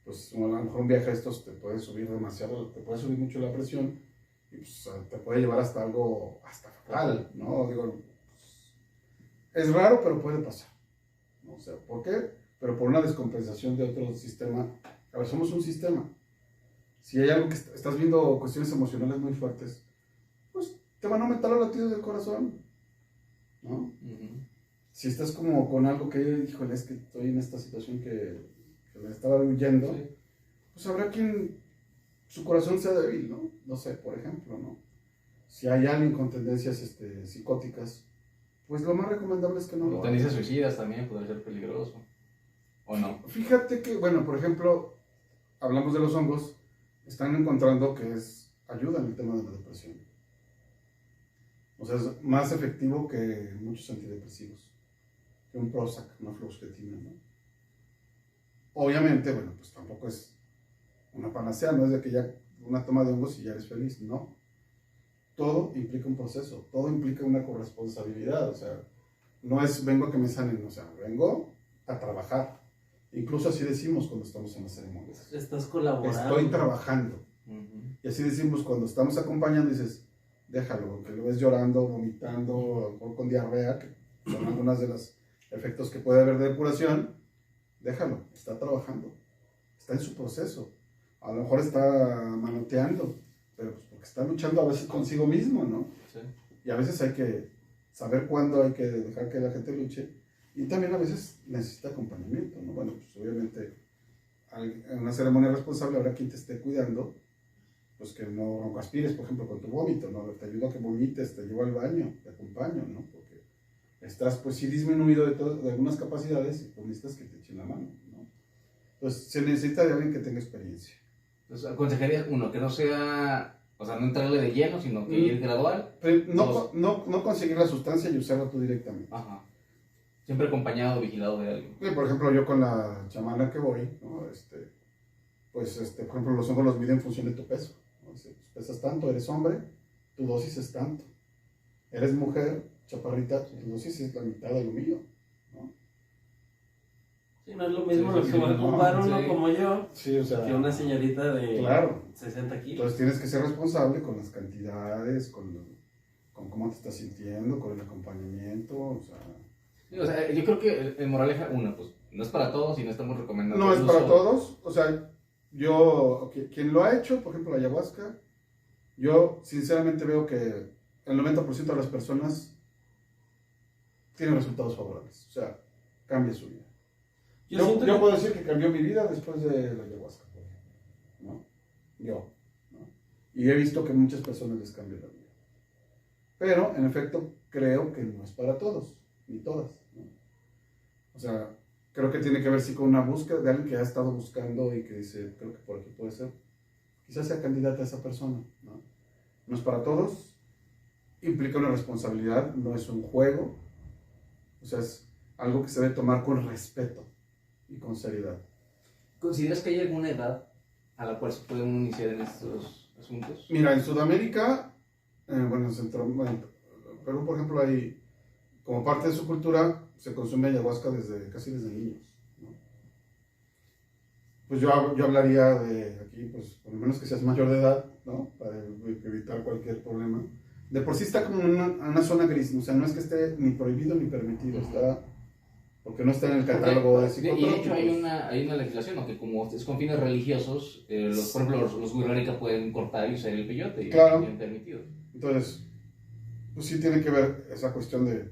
pues a lo mejor un viaje a estos te puede subir demasiado, te puede subir mucho la presión y pues, te puede llevar hasta algo, hasta fatal, ¿no? Digo, pues, es raro, pero puede pasar, ¿no? O sea, ¿por qué? Pero por una descompensación de otro sistema. A ver, somos un sistema. Si hay algo que estás viendo, cuestiones emocionales muy fuertes, pues te van a aumentar los latidos del corazón, ¿no? Si estás como con algo que, híjole, es que estoy en esta situación que me estaba huyendo, sí, pues habrá quien su corazón sea débil, ¿no? No sé, por ejemplo, ¿no? Si hay alguien con tendencias psicóticas, pues lo más recomendable es que no lo haga. Tendencias suicidas también puede ser peligroso, ¿o no? Fíjate que, bueno, por ejemplo, hablamos de los hongos, están encontrando que ayuda en el tema de la depresión. O sea, es más efectivo que muchos antidepresivos, que un Prozac, una fluoxetina, ¿no? Obviamente, bueno, pues tampoco es una panacea, no es de que ya una toma de hongos y ya eres feliz, no. Todo implica un proceso, todo implica una corresponsabilidad, o sea, no es vengo a que me sanen, o sea, vengo a trabajar. Incluso así decimos cuando estamos en las ceremonias. Estás colaborando. Estoy trabajando. Y así decimos cuando estamos acompañando, dices, déjalo, que lo ves llorando, vomitando, o con diarrea, que son algunos de los efectos que puede haber de depuración. Déjalo, está trabajando, está en su proceso. A lo mejor está manoteando, pero pues porque está luchando a veces consigo mismo, ¿no? Sí. Y a veces hay que saber cuándo hay que dejar que la gente luche. Y también a veces necesita acompañamiento, ¿no? Bueno, pues obviamente en una ceremonia responsable habrá quien te esté cuidando, pues que no aspires, por ejemplo, con tu vómito, ¿no? Te ayudo a que vomites, te llevo al baño, te acompaño, ¿no? Porque estás, pues sí, disminuido de algunas capacidades y pues necesitas que te echen la mano, ¿no? Entonces se necesita de alguien que tenga experiencia. Entonces, aconsejarías uno, que no sea, o sea, no entrarle de lleno, sino que ir gradual. No conseguir la sustancia y usarla tú directamente. Ajá. Siempre acompañado, vigilado de alguien. Sí, por ejemplo, yo con la chamana que voy, ¿no? Por ejemplo, los hongos los miden en función de tu peso, ¿no? Si pesas tanto, eres hombre, tu dosis es tanto. Eres mujer, chaparrita, tu dosis es la mitad de lo mío, ¿no? Sí, no es lo mismo lo que va a ocupar uno como yo, sí, o sea, que una señorita de claro, 60 kilos. Entonces tienes que ser responsable con las cantidades, con cómo te estás sintiendo, con el acompañamiento, o sea... Sí, o sea, yo creo que en moraleja, una, pues no es para todos y no estamos recomendando. No es para todos, o sea, quien lo ha hecho, por ejemplo, la ayahuasca, yo sinceramente veo que el 90% de las personas tienen resultados favorables, o sea, cambia su vida. Yo puedo decir que cambió mi vida después de la ayahuasca, ¿no? ¿no? Y he visto que muchas personas les cambia la vida. Pero, en efecto, creo que no es para todos, ni todas, ¿no? O sea, creo que tiene que ver sí con una búsqueda de alguien que ha estado buscando y que dice, creo que por aquí puede ser. Quizás sea candidata a esa persona, ¿no? No es para todos, implica una responsabilidad, no es un juego, o sea, es algo que se debe tomar con respeto y con seriedad. ¿Consideras que hay alguna edad a la cual se pueden iniciar en estos asuntos? Mira, en Sudamérica, bueno, Perú, por ejemplo, hay, como parte de su cultura, se consume ayahuasca casi desde niños, ¿no? Pues yo hablaría de aquí, pues, por lo menos que seas mayor de edad, ¿no? Para evitar cualquier problema. De por sí está como en una zona gris, o sea, no es que esté ni prohibido ni permitido, está... Porque no está en el catálogo de psicotrópicos. Y de hecho hay una legislación, ¿no? Que como es con fines religiosos, por ejemplo, los Wixárika pueden cortar y usar el peyote, y claro, es permitido. Entonces, pues sí tiene que ver esa cuestión de...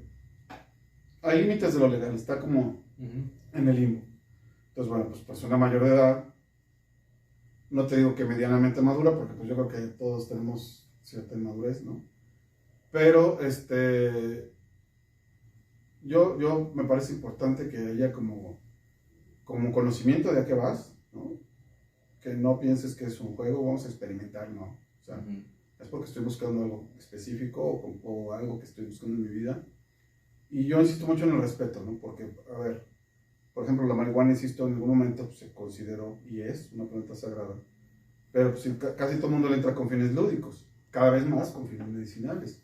Hay límites de lo legal, está como en el limbo. Entonces, bueno, pues persona mayor de edad, no te digo que medianamente madura, porque pues yo creo que todos tenemos cierta inmadurez, ¿no? Pero, yo me parece importante que haya como conocimiento de a qué vas, ¿no? Que no pienses que es un juego, vamos a experimentar, ¿no? O sea, es porque estoy buscando algo específico o algo que estoy buscando en mi vida. Y yo insisto mucho en el respeto, ¿no? Porque, a ver, por ejemplo, la marihuana, insisto, en algún momento pues, se consideró y es una planta sagrada. Pero pues, casi todo el mundo le entra con fines lúdicos, cada vez más con fines medicinales.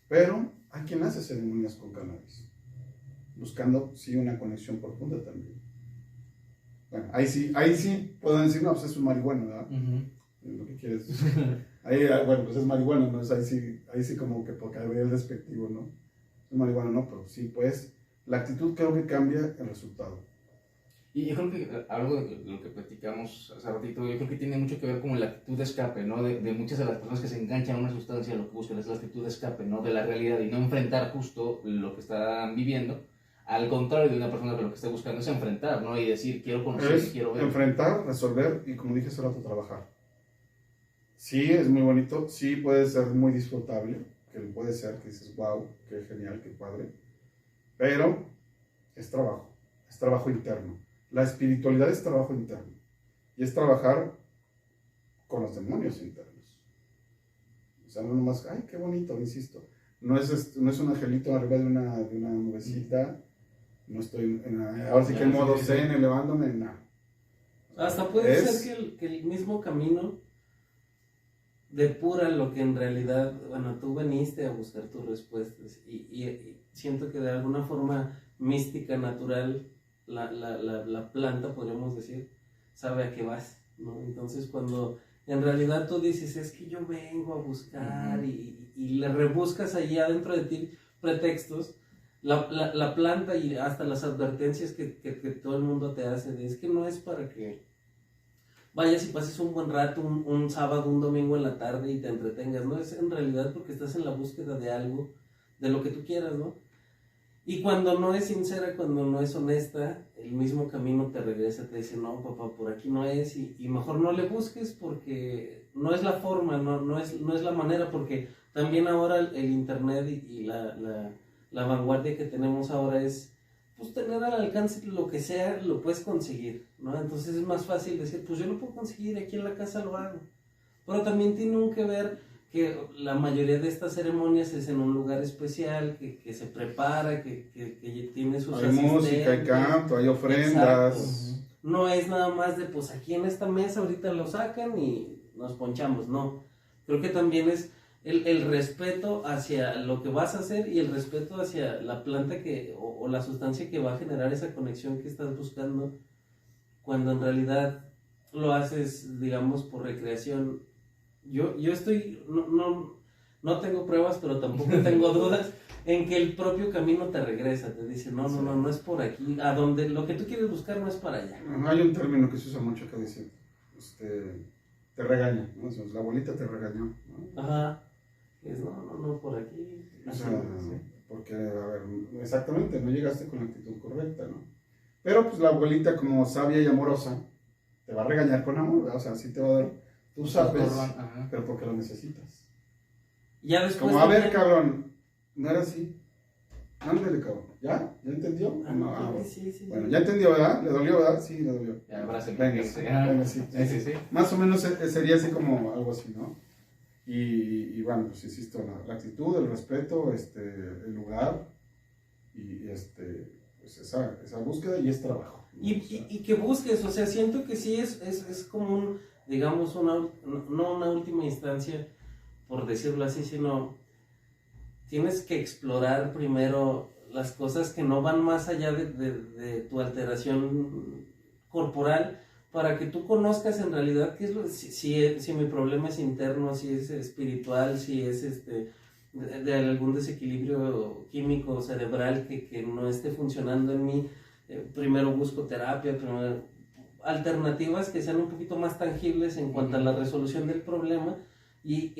Pero hay quien hace ceremonias con cannabis. buscando, sí, una conexión profunda también. Bueno, ahí sí puedo decir, no, pues es un marihuano, ¿verdad? Lo que quieres. Ahí, bueno, pues es marihuana, ¿no? Ahí sí como que porque habría el despectivo, ¿no? Es marihuana, no, pero sí, pues, la actitud creo que cambia el resultado. Y yo creo que algo de lo que platicamos hace ratito, yo creo que tiene mucho que ver con la actitud de escape, ¿no? De muchas de las personas que se enganchan a una sustancia, lo que buscan es la actitud de escape, ¿no? De la realidad y no enfrentar justo lo que están viviendo. Al contrario de una persona que lo que está buscando es enfrentar, ¿no? Y decir, quiero conocer, quiero ver. Enfrentar, resolver y, como dije hace rato, trabajar. Sí, es muy bonito, sí puede ser muy disfrutable, que puede ser que dices, wow, qué genial, qué padre, pero es trabajo interno. La espiritualidad es trabajo interno y es trabajar con los demonios internos. O sea, no nomás, ay, qué bonito, insisto. No es un angelito arriba de una nubecita, no estoy ahora sí que en modo zen, elevándome, nada. Hasta puede ser que el mismo camino depura lo que en realidad, bueno, tú veniste a buscar tus respuestas y siento que de alguna forma mística, natural, la planta, podríamos decir, sabe a qué vas, ¿no? Entonces cuando en realidad tú dices, es que yo vengo a buscar y le rebuscas allí adentro de ti pretextos, la planta y hasta las advertencias que todo el mundo te hace, es que no es para que vayas y pases un buen rato, un sábado, un domingo en la tarde y te entretengas, ¿no? Es en realidad porque estás en la búsqueda de algo, de lo que tú quieras, ¿no? Y cuando no es sincera, cuando no es honesta, el mismo camino te regresa, te dice, no, papá, por aquí no es, y mejor no le busques porque no es la forma, no es la manera, porque también ahora el internet y la vanguardia que tenemos ahora es, pues, tener al alcance lo que sea, lo puedes conseguir, ¿no? Entonces es más fácil decir, pues yo lo puedo conseguir, aquí en la casa lo hago. Pero también tiene que ver que la mayoría de estas ceremonias es en un lugar especial, que se prepara, que tiene sus asistentes. Hay música, hay canto, hay ofrendas. Exacto. No es nada más de, pues aquí en esta mesa ahorita lo sacan y nos ponchamos, no. Creo que también es el respeto hacia lo que vas a hacer y el respeto hacia la planta o la sustancia que va a generar esa conexión que estás buscando, cuando en realidad lo haces, digamos, por recreación. Yo estoy, no tengo pruebas, pero tampoco tengo dudas en que el propio camino te regresa, te dice, no es por aquí, a donde lo que tú quieres buscar no es para allá. Hay un término que se usa mucho que dice, te regaña, ¿no? La abuelita te regañó, ¿no? Ajá, es no, por aquí. O sea, porque, a ver, exactamente, no llegaste con la actitud correcta, ¿no? Pero pues la abuelita, como sabia y amorosa, te va a regañar con amor, ¿verdad? O sea, sí te va a dar, tú sabes, pero porque lo necesitas. Ya después. Como, a ver, cabrón, no era así. Ándale, cabrón. ¿Ya? ¿Ya entendió? Sí. Bueno, ya entendió, ¿verdad? ¿Le dolió, verdad? Sí, le dolió. Ya, ahora se venga, sí. Más o menos sería así como algo así, ¿no? Y bueno, pues insisto, la actitud, el respeto, el lugar y pues esa búsqueda y es trabajo, ¿no? Y que busques, o sea, siento que sí es como digamos, no una última instancia, por decirlo así, sino tienes que explorar primero las cosas que no van más allá de tu alteración corporal, para que tú conozcas en realidad qué es si mi problema es interno, si es espiritual, si es de algún desequilibrio químico cerebral que no esté funcionando en mí. Primero busco terapia, alternativas que sean un poquito más tangibles en cuanto a la resolución del problema, y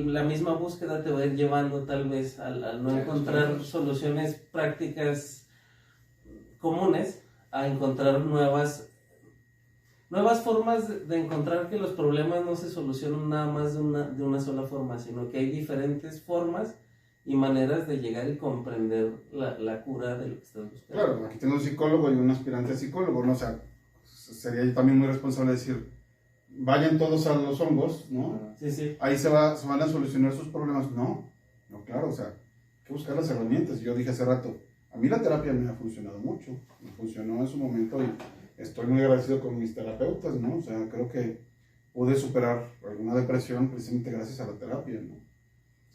la misma búsqueda te va a ir llevando tal vez al no encontrar soluciones prácticas comunes, a encontrar nuevas formas de encontrar que los problemas no se solucionan nada más de una sola forma, sino que hay diferentes formas y maneras de llegar y comprender la cura de lo que estás buscando. Claro, aquí tengo un psicólogo y un aspirante a psicólogo, ¿no? O sea, sería también muy responsable decir, vayan todos a los hongos, ¿no? Sí. Ahí se van a solucionar sus problemas. No, claro, o sea, hay que buscar las herramientas. Yo dije hace rato, a mí la terapia me ha funcionado mucho, me funcionó en su momento y estoy muy agradecido con mis terapeutas, ¿no? O sea, creo que pude superar alguna depresión precisamente gracias a la terapia, ¿no?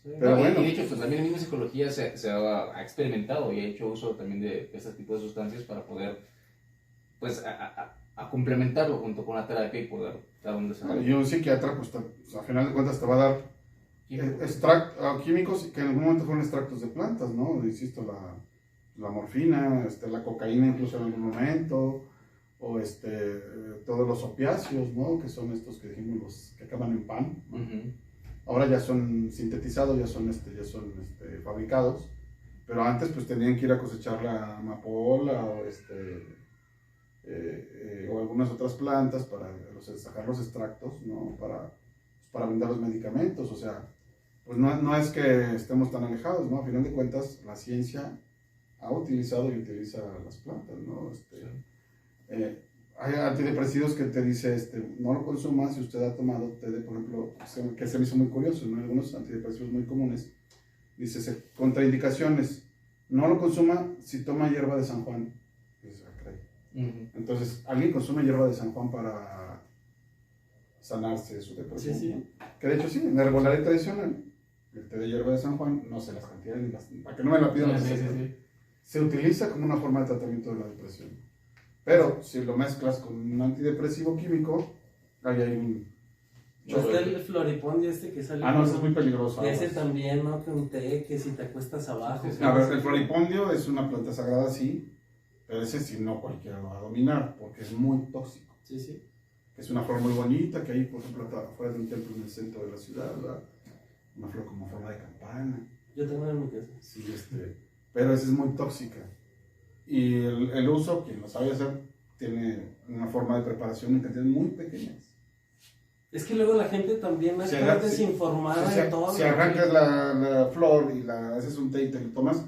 Sí, pero no, bueno. y de hecho, pues también en misma psicología se ha experimentado y ha hecho uso también de este tipo de sustancias para poder, pues, a complementarlo junto con la terapia y poder dar un desarrollo. Y un psiquiatra, pues, a final de cuentas te va a dar químicos que en algún momento fueron extractos de plantas, ¿no? Insisto, la morfina, la cocaína incluso en algún momento, o todos los opiáceos, ¿no? Que son estos que dijimos, los que acaban en pan, ¿no? Ahora ya son sintetizados, ya son fabricados, pero antes pues tenían que ir a cosechar la amapola o algunas otras plantas para sacar los extractos, ¿no? Para brindar los medicamentos. O sea, pues no es que estemos tan alejados, ¿no? A final de cuentas, la ciencia ha utilizado y utiliza las plantas, ¿no? Hay antidepresivos que te dice, no lo consuma si usted ha tomado té de, por ejemplo, que se me hizo muy curioso, ¿no? Algunos antidepresivos muy comunes, dice, contraindicaciones, no lo consuma si toma hierba de San Juan. Entonces, alguien consume hierba de San Juan para sanarse de su depresión. Sí. ¿No? Que de hecho sí, en la herbolaria tradicional, el té de hierba de San Juan, no sé las cantidades, para que no me la pidan, se utiliza como una forma de tratamiento de la depresión. Pero si lo mezclas con un antidepresivo químico, ahí hay un... Está el floripondio que sale. No, ese es muy peligroso. Ese también, ¿no? Que un té, que si te acuestas abajo. A ver, el floripondio es una planta sagrada, sí, pero ese sí no cualquiera lo va a dominar, porque es muy tóxico. Sí. Es una flor muy bonita, que hay, por ejemplo, afuera de un templo en el centro de la ciudad, ¿verdad? Una flor como forma de campana. Yo tengo en mi casa. Sí, pero esa es muy tóxica. Y el uso, quien lo sabe hacer, tiene una forma de preparación en cantidades muy pequeñas. Es que luego la gente también está desinformada de todo. Si arrancas la flor y haces un té y te lo tomas,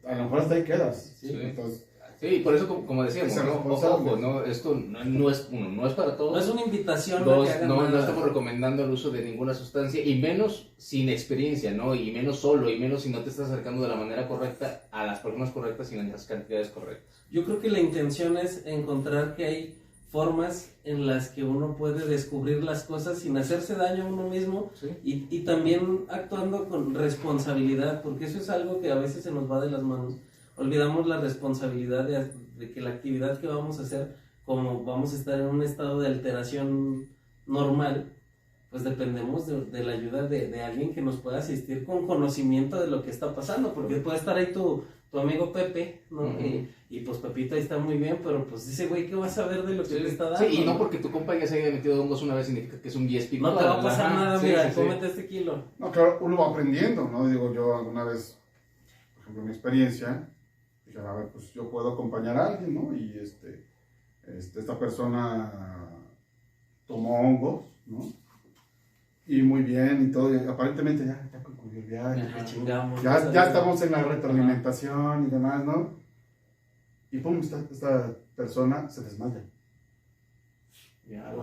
a lo mejor hasta ahí quedas. Sí. Entonces, sí, por eso, como decíamos, ojo, ¿no? Esto no es para todos. No es una invitación. Dos, no estamos recomendando el uso de ninguna sustancia, y menos sin experiencia, ¿no? Y menos solo, y menos si no te estás acercando de la manera correcta a las personas correctas y en las cantidades correctas. Yo creo que la intención es encontrar que hay formas en las que uno puede descubrir las cosas sin hacerse daño a uno mismo, sí. y también actuando con responsabilidad, porque eso es algo que a veces se nos va de las manos. Olvidamos la responsabilidad de que la actividad que vamos a hacer, como vamos a estar en un estado de alteración normal, pues dependemos de la ayuda de alguien que nos pueda asistir con conocimiento de lo que está pasando, porque puede estar ahí tu amigo Pepe, ¿no? Y pues Pepito ahí está muy bien, pero pues dice, güey, ¿qué vas a ver de lo que te está dando? Sí, y no porque tu compa ya se haya metido hongos una vez significa que es un guía espiritual. No te va a pasar nada, mira, cómete este kilo. No, claro, uno va aprendiendo, ¿no? Digo, yo alguna vez, por ejemplo, en mi experiencia, dije, a ver, pues yo puedo acompañar a alguien, ¿no? Y esta persona tomó hongos, ¿no? Y muy bien y todo, y aparentemente ya concluyó el viaje. Chingamos. Ya estamos en la retroalimentación y demás, ¿no? Y pum, esta persona se desmaya.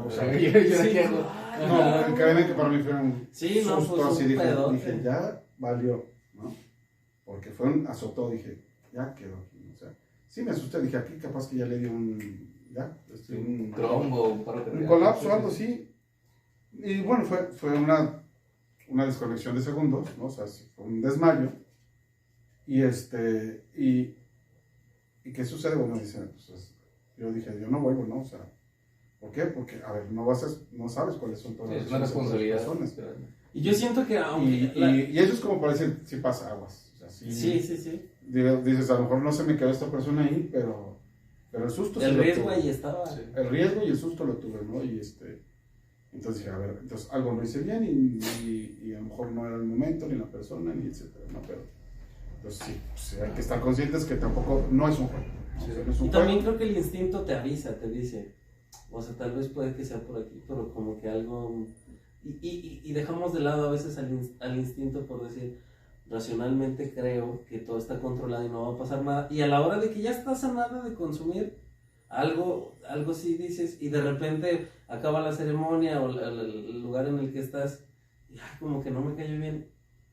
O sea, yo no, créeme que para mí fue un susto, pues, así, dije, ya valió, ¿no? Porque azotó, dije, ya quedó aquí, o sea, sí me asusté, dije, aquí capaz que ya le dio un trombo, un colapso o algo así. Y bueno, fue una desconexión de segundos, ¿no? O sea, fue un desmayo. ¿Y qué sucede? Bueno, dice, pues, yo dije, yo no vuelvo, ¿no? O sea, ¿por qué? Porque, a ver, no sabes cuáles son todas las responsabilidades. Y yo siento que y eso es como para decir, sí pasa aguas. O sea, sí. Dices, a lo mejor no se me quedó esta persona ahí, pero el susto el riesgo ahí estaba. Sí. El riesgo y el susto lo tuve, ¿no? Y entonces dije, a ver, entonces algo no hice bien y a lo mejor no era el momento, ni la persona, ni etcétera, ¿no? Pero entonces sí, hay que estar conscientes que tampoco, no es un juego. ¿No? Sí. O sea, no es un y juego. también creo que el instinto te avisa, te dice, o sea, tal vez puede que sea por aquí, pero como que algo... Y dejamos de lado a veces al instinto por decir, racionalmente creo que todo está controlado y no va a pasar nada. Y a la hora de que ya estás a nada de consumir, algo sí dices, y de repente acaba la ceremonia o el lugar en el que estás, y como que no me cayó bien,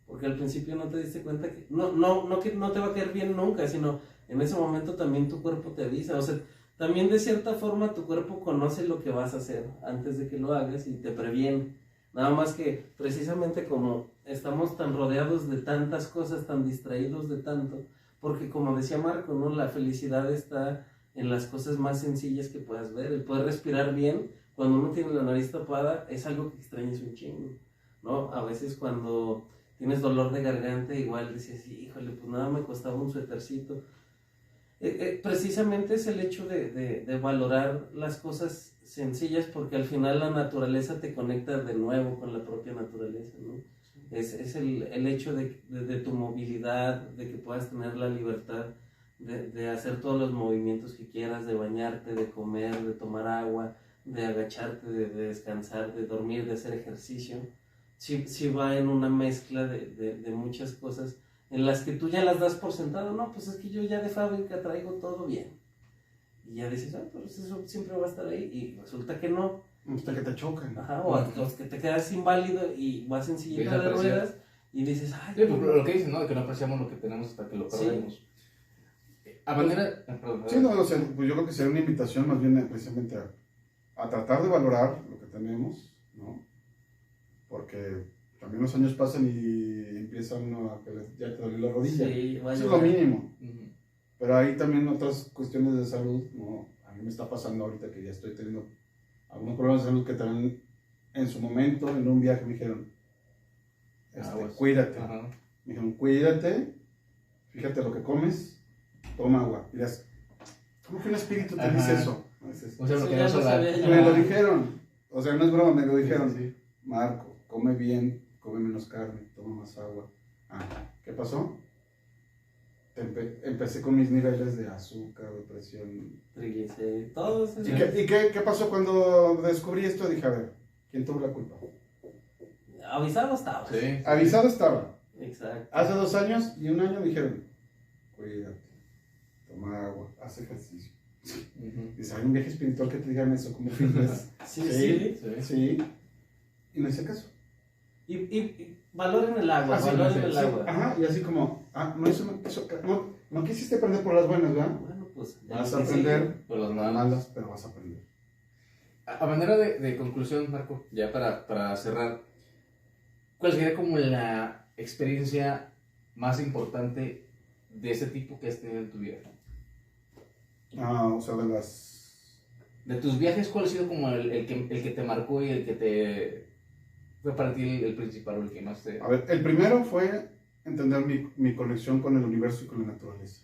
porque al principio no te diste cuenta que no que no te va a caer bien nunca, sino en ese momento también tu cuerpo te avisa, o sea, también de cierta forma tu cuerpo conoce lo que vas a hacer antes de que lo hagas y te previene. Nada más que precisamente como estamos tan rodeados de tantas cosas, tan distraídos de tanto, porque como decía Marco, ¿no? La felicidad está en las cosas más sencillas que puedas ver. El poder respirar bien, cuando uno tiene la nariz tapada, es algo que extrañas un chingo, ¿no? A veces cuando tienes dolor de garganta, igual decías, híjole, pues nada me costaba un suétercito. Precisamente es el hecho de valorar las cosas sencillas, porque al final la naturaleza te conecta de nuevo con la propia naturaleza, ¿no? Es el hecho de tu movilidad, de que puedas tener la libertad de hacer todos los movimientos que quieras, de bañarte, de comer, de tomar agua, de agacharte, de descansar, de dormir, de hacer ejercicio. Sí va en una mezcla de muchas cosas en las que tú ya las das por sentado. No, pues es que yo ya de fábrica traigo todo bien. Y ya dices, pues eso siempre va a estar ahí. Y resulta que no. Hasta que te chocan. Ajá, o que te quedas inválido y vas en sillita de ruedas y dices, sí, pues, lo que dicen, ¿no? De que no apreciamos lo que tenemos hasta que lo perdemos. Sí. A manera... Perdón. Sí, no, o sea, pues yo creo que sería una invitación más bien precisamente a tratar de valorar lo que tenemos, ¿no? Porque también los años pasan y empieza uno a que ya te duele la rodilla. Sí, eso es lo mínimo. Pero hay también otras cuestiones de salud, ¿no? A mí me está pasando ahorita que ya estoy teniendo algunos problemas de salud que también en su momento, en un viaje, me dijeron, cuídate. Ajá. Me dijeron, cuídate, fíjate lo que comes, toma agua. Y dirás, ¿cómo que un espíritu te dice eso? O sea, lo que ya no sabía. me lo dijeron. O sea, no es broma, me lo dijeron. Sí. Marco, come bien, come menos carne, toma más agua. ¿Qué pasó? Empecé con mis niveles de azúcar, de presión. Triglicéridos, todo eso. ¿Y qué pasó cuando descubrí esto? Dije, a ver, ¿quién tuvo la culpa? Avisado estaba. Sí. Avisado estaba. Exacto. Hace 2 años y 1 año me dijeron, cuídate, toma agua, haz ejercicio. Dice, hay un viaje espiritual que te digan eso como fitness. Sí. Y no hice caso. Y valoren el agua, valoren el agua. Ajá, y así como, no quisiste aprender por las buenas, ¿verdad? Bueno, pues Vas a aprender por las malas, pero vas a aprender. A manera de conclusión, Marco, ya para cerrar, ¿cuál sería como la experiencia más importante de ese tipo que has tenido en tu vida? O sea, de tus viajes, ¿cuál ha sido como el que te marcó y el que te fue para ti el principal o el que más te... A ver, el primero fue entender mi conexión con el universo y con la naturaleza.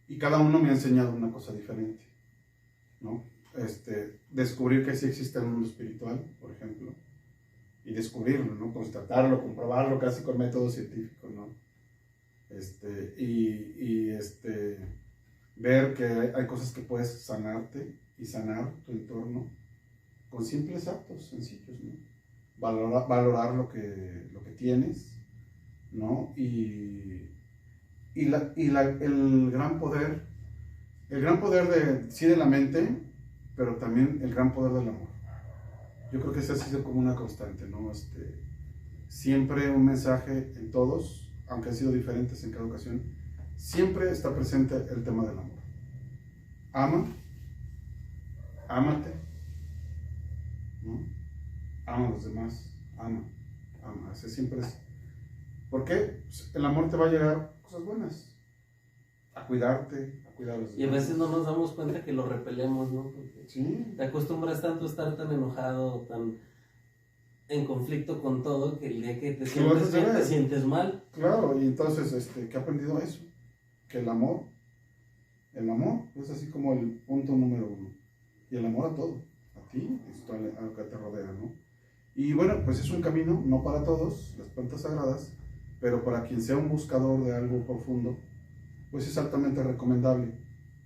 Y cada uno me ha enseñado una cosa diferente, ¿no? Descubrir que sí existe el mundo espiritual, por ejemplo, y descubrirlo, ¿no? Constatarlo, comprobarlo casi con método científico, ¿no? Ver que hay cosas que puedes sanarte y sanar tu entorno con simples actos sencillos, ¿no? Valorar lo que tienes, ¿no? Y el gran poder de la mente, pero también el gran poder del amor. Yo creo que ese ha sido como una constante, ¿no? Siempre un mensaje en todos, aunque han sido diferentes en cada ocasión, siempre está presente el tema del amor. Ámate, ¿no? Ama a los demás, ama. Ese siempre es. ¿Por qué? Pues el amor te va a llegar cosas buenas. A cuidarte, a cuidar a los demás. Y a veces no nos damos cuenta que lo repelemos, ¿no? Porque sí. Te acostumbras tanto a estar tan enojado, tan en conflicto con todo, que el día que te sientes bien, te sientes mal. Claro, y entonces, ¿qué he aprendido eso? Que el amor es así como el punto número 1. Y el amor a todo, a ti, a lo que te rodea, ¿no? Y bueno, pues es un camino, no para todos, las plantas sagradas, pero para quien sea un buscador de algo profundo, pues es altamente recomendable,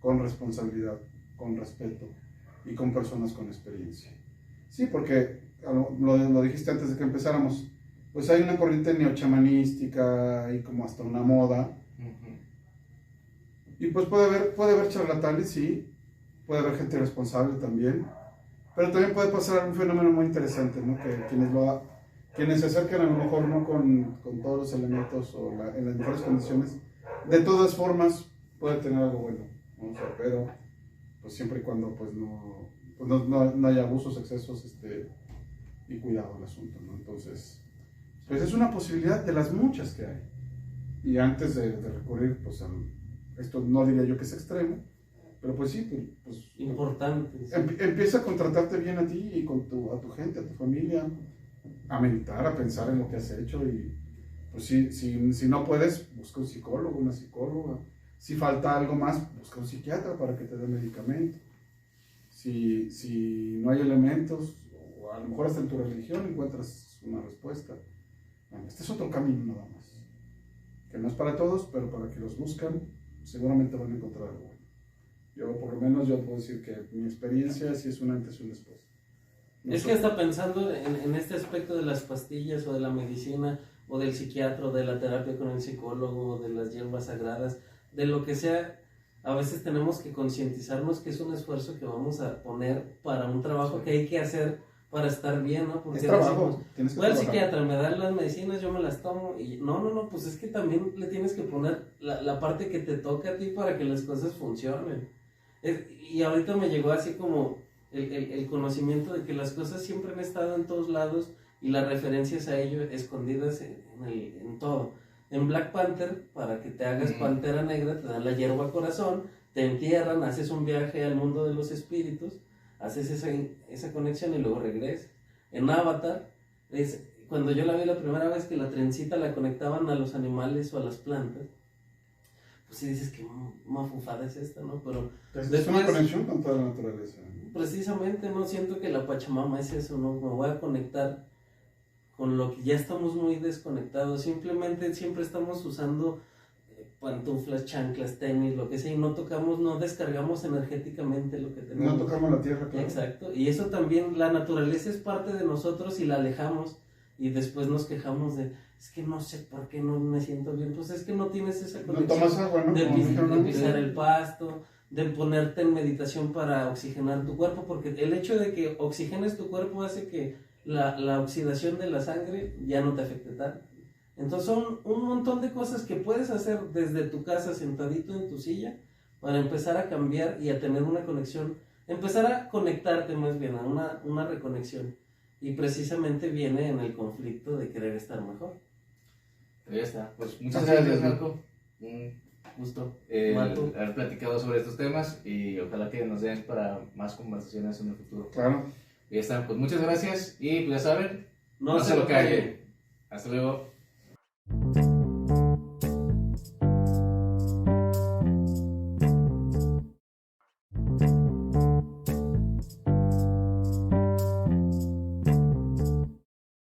con responsabilidad, con respeto y con personas con experiencia. Sí, porque lo dijiste antes de que empezáramos, pues hay una corriente neochamanística y como hasta una moda. Y pues puede haber charlatanes, sí, puede haber gente irresponsable también, pero también puede pasar un fenómeno muy interesante, ¿no? Que quienes se acercan a lo mejor no con todos los elementos o en las mejores condiciones, de todas formas puede tener algo bueno, ¿no? O sea, pero pues siempre y cuando pues no haya abusos, excesos, y cuidado al asunto, ¿no? Entonces, pues es una posibilidad de las muchas que hay. Y antes de recurrir, pues, esto no diría yo que es extremo, pero pues sí, pues importante. Sí. Empieza con tratarte bien a ti y a tu gente, a tu familia, a meditar, a pensar en lo que has hecho y pues si no puedes, busca un psicólogo, una psicóloga. Si falta algo más, busca un psiquiatra para que te dé medicamento. Si no hay elementos, o a lo mejor hasta en tu religión encuentras una respuesta. Bueno, este es otro camino nada más, que no es para todos, pero para que los buscan, seguramente van a encontrar algo bueno. Yo, por lo menos, yo puedo decir que mi experiencia sí es un antes y un después. Es que hasta pensando en este aspecto de las pastillas o de la medicina o del psiquiatra o de la terapia con el psicólogo o de las hierbas sagradas, de lo que sea, a veces tenemos que concientizarnos que es un esfuerzo que vamos a poner para un trabajo que hay que hacer para estar bien, ¿no? Porque es trabajo, decimos, tienes que voy al trabajar. Psiquiatra, me dan las medicinas, yo me las tomo y no, pues es que también le tienes que poner la parte que te toca a ti para que las cosas funcionen. Y ahorita me llegó así como el conocimiento de que las cosas siempre han estado en todos lados y las referencias a ello escondidas en todo. En Black Panther, para que te hagas Pantera Negra, te dan la hierba corazón, te entierran, haces un viaje al mundo de los espíritus, haces esa conexión y luego regresas. En Avatar, cuando yo la vi la primera vez que la trencita la conectaban a los animales o a las plantas, pues sí dices que mafufada es esta, ¿no? Pero es una conexión con toda la naturaleza. Precisamente, no siento que la Pachamama es eso, ¿no? Me voy a conectar con lo que ya estamos muy desconectados. Simplemente siempre estamos usando pantuflas, chanclas, tenis, lo que sea, y no descargamos energéticamente lo que tenemos. No tocamos la tierra, claro. Exacto, y eso también, la naturaleza es parte de nosotros y la alejamos y después nos quejamos de, es que no sé por qué no me siento bien. Pues es que no tienes esa conexión. No tomas agua, ¿no? De pisar el pasto, de ponerte en meditación para oxigenar tu cuerpo, porque el hecho de que oxigenes tu cuerpo hace que la oxidación de la sangre ya no te afecte tanto. Entonces son un montón de cosas que puedes hacer desde tu casa, sentadito en tu silla, para empezar a cambiar y a tener una conexión, empezar a conectarte más bien, a una reconexión. Y precisamente viene en el conflicto de querer estar mejor. Ya está. Pues muchas gracias, Marco. Un gusto haber platicado sobre estos temas y ojalá que nos den para más conversaciones en el futuro. Claro. Ya está. Pues muchas gracias y pues ya saben, no se lo callen. Hasta luego.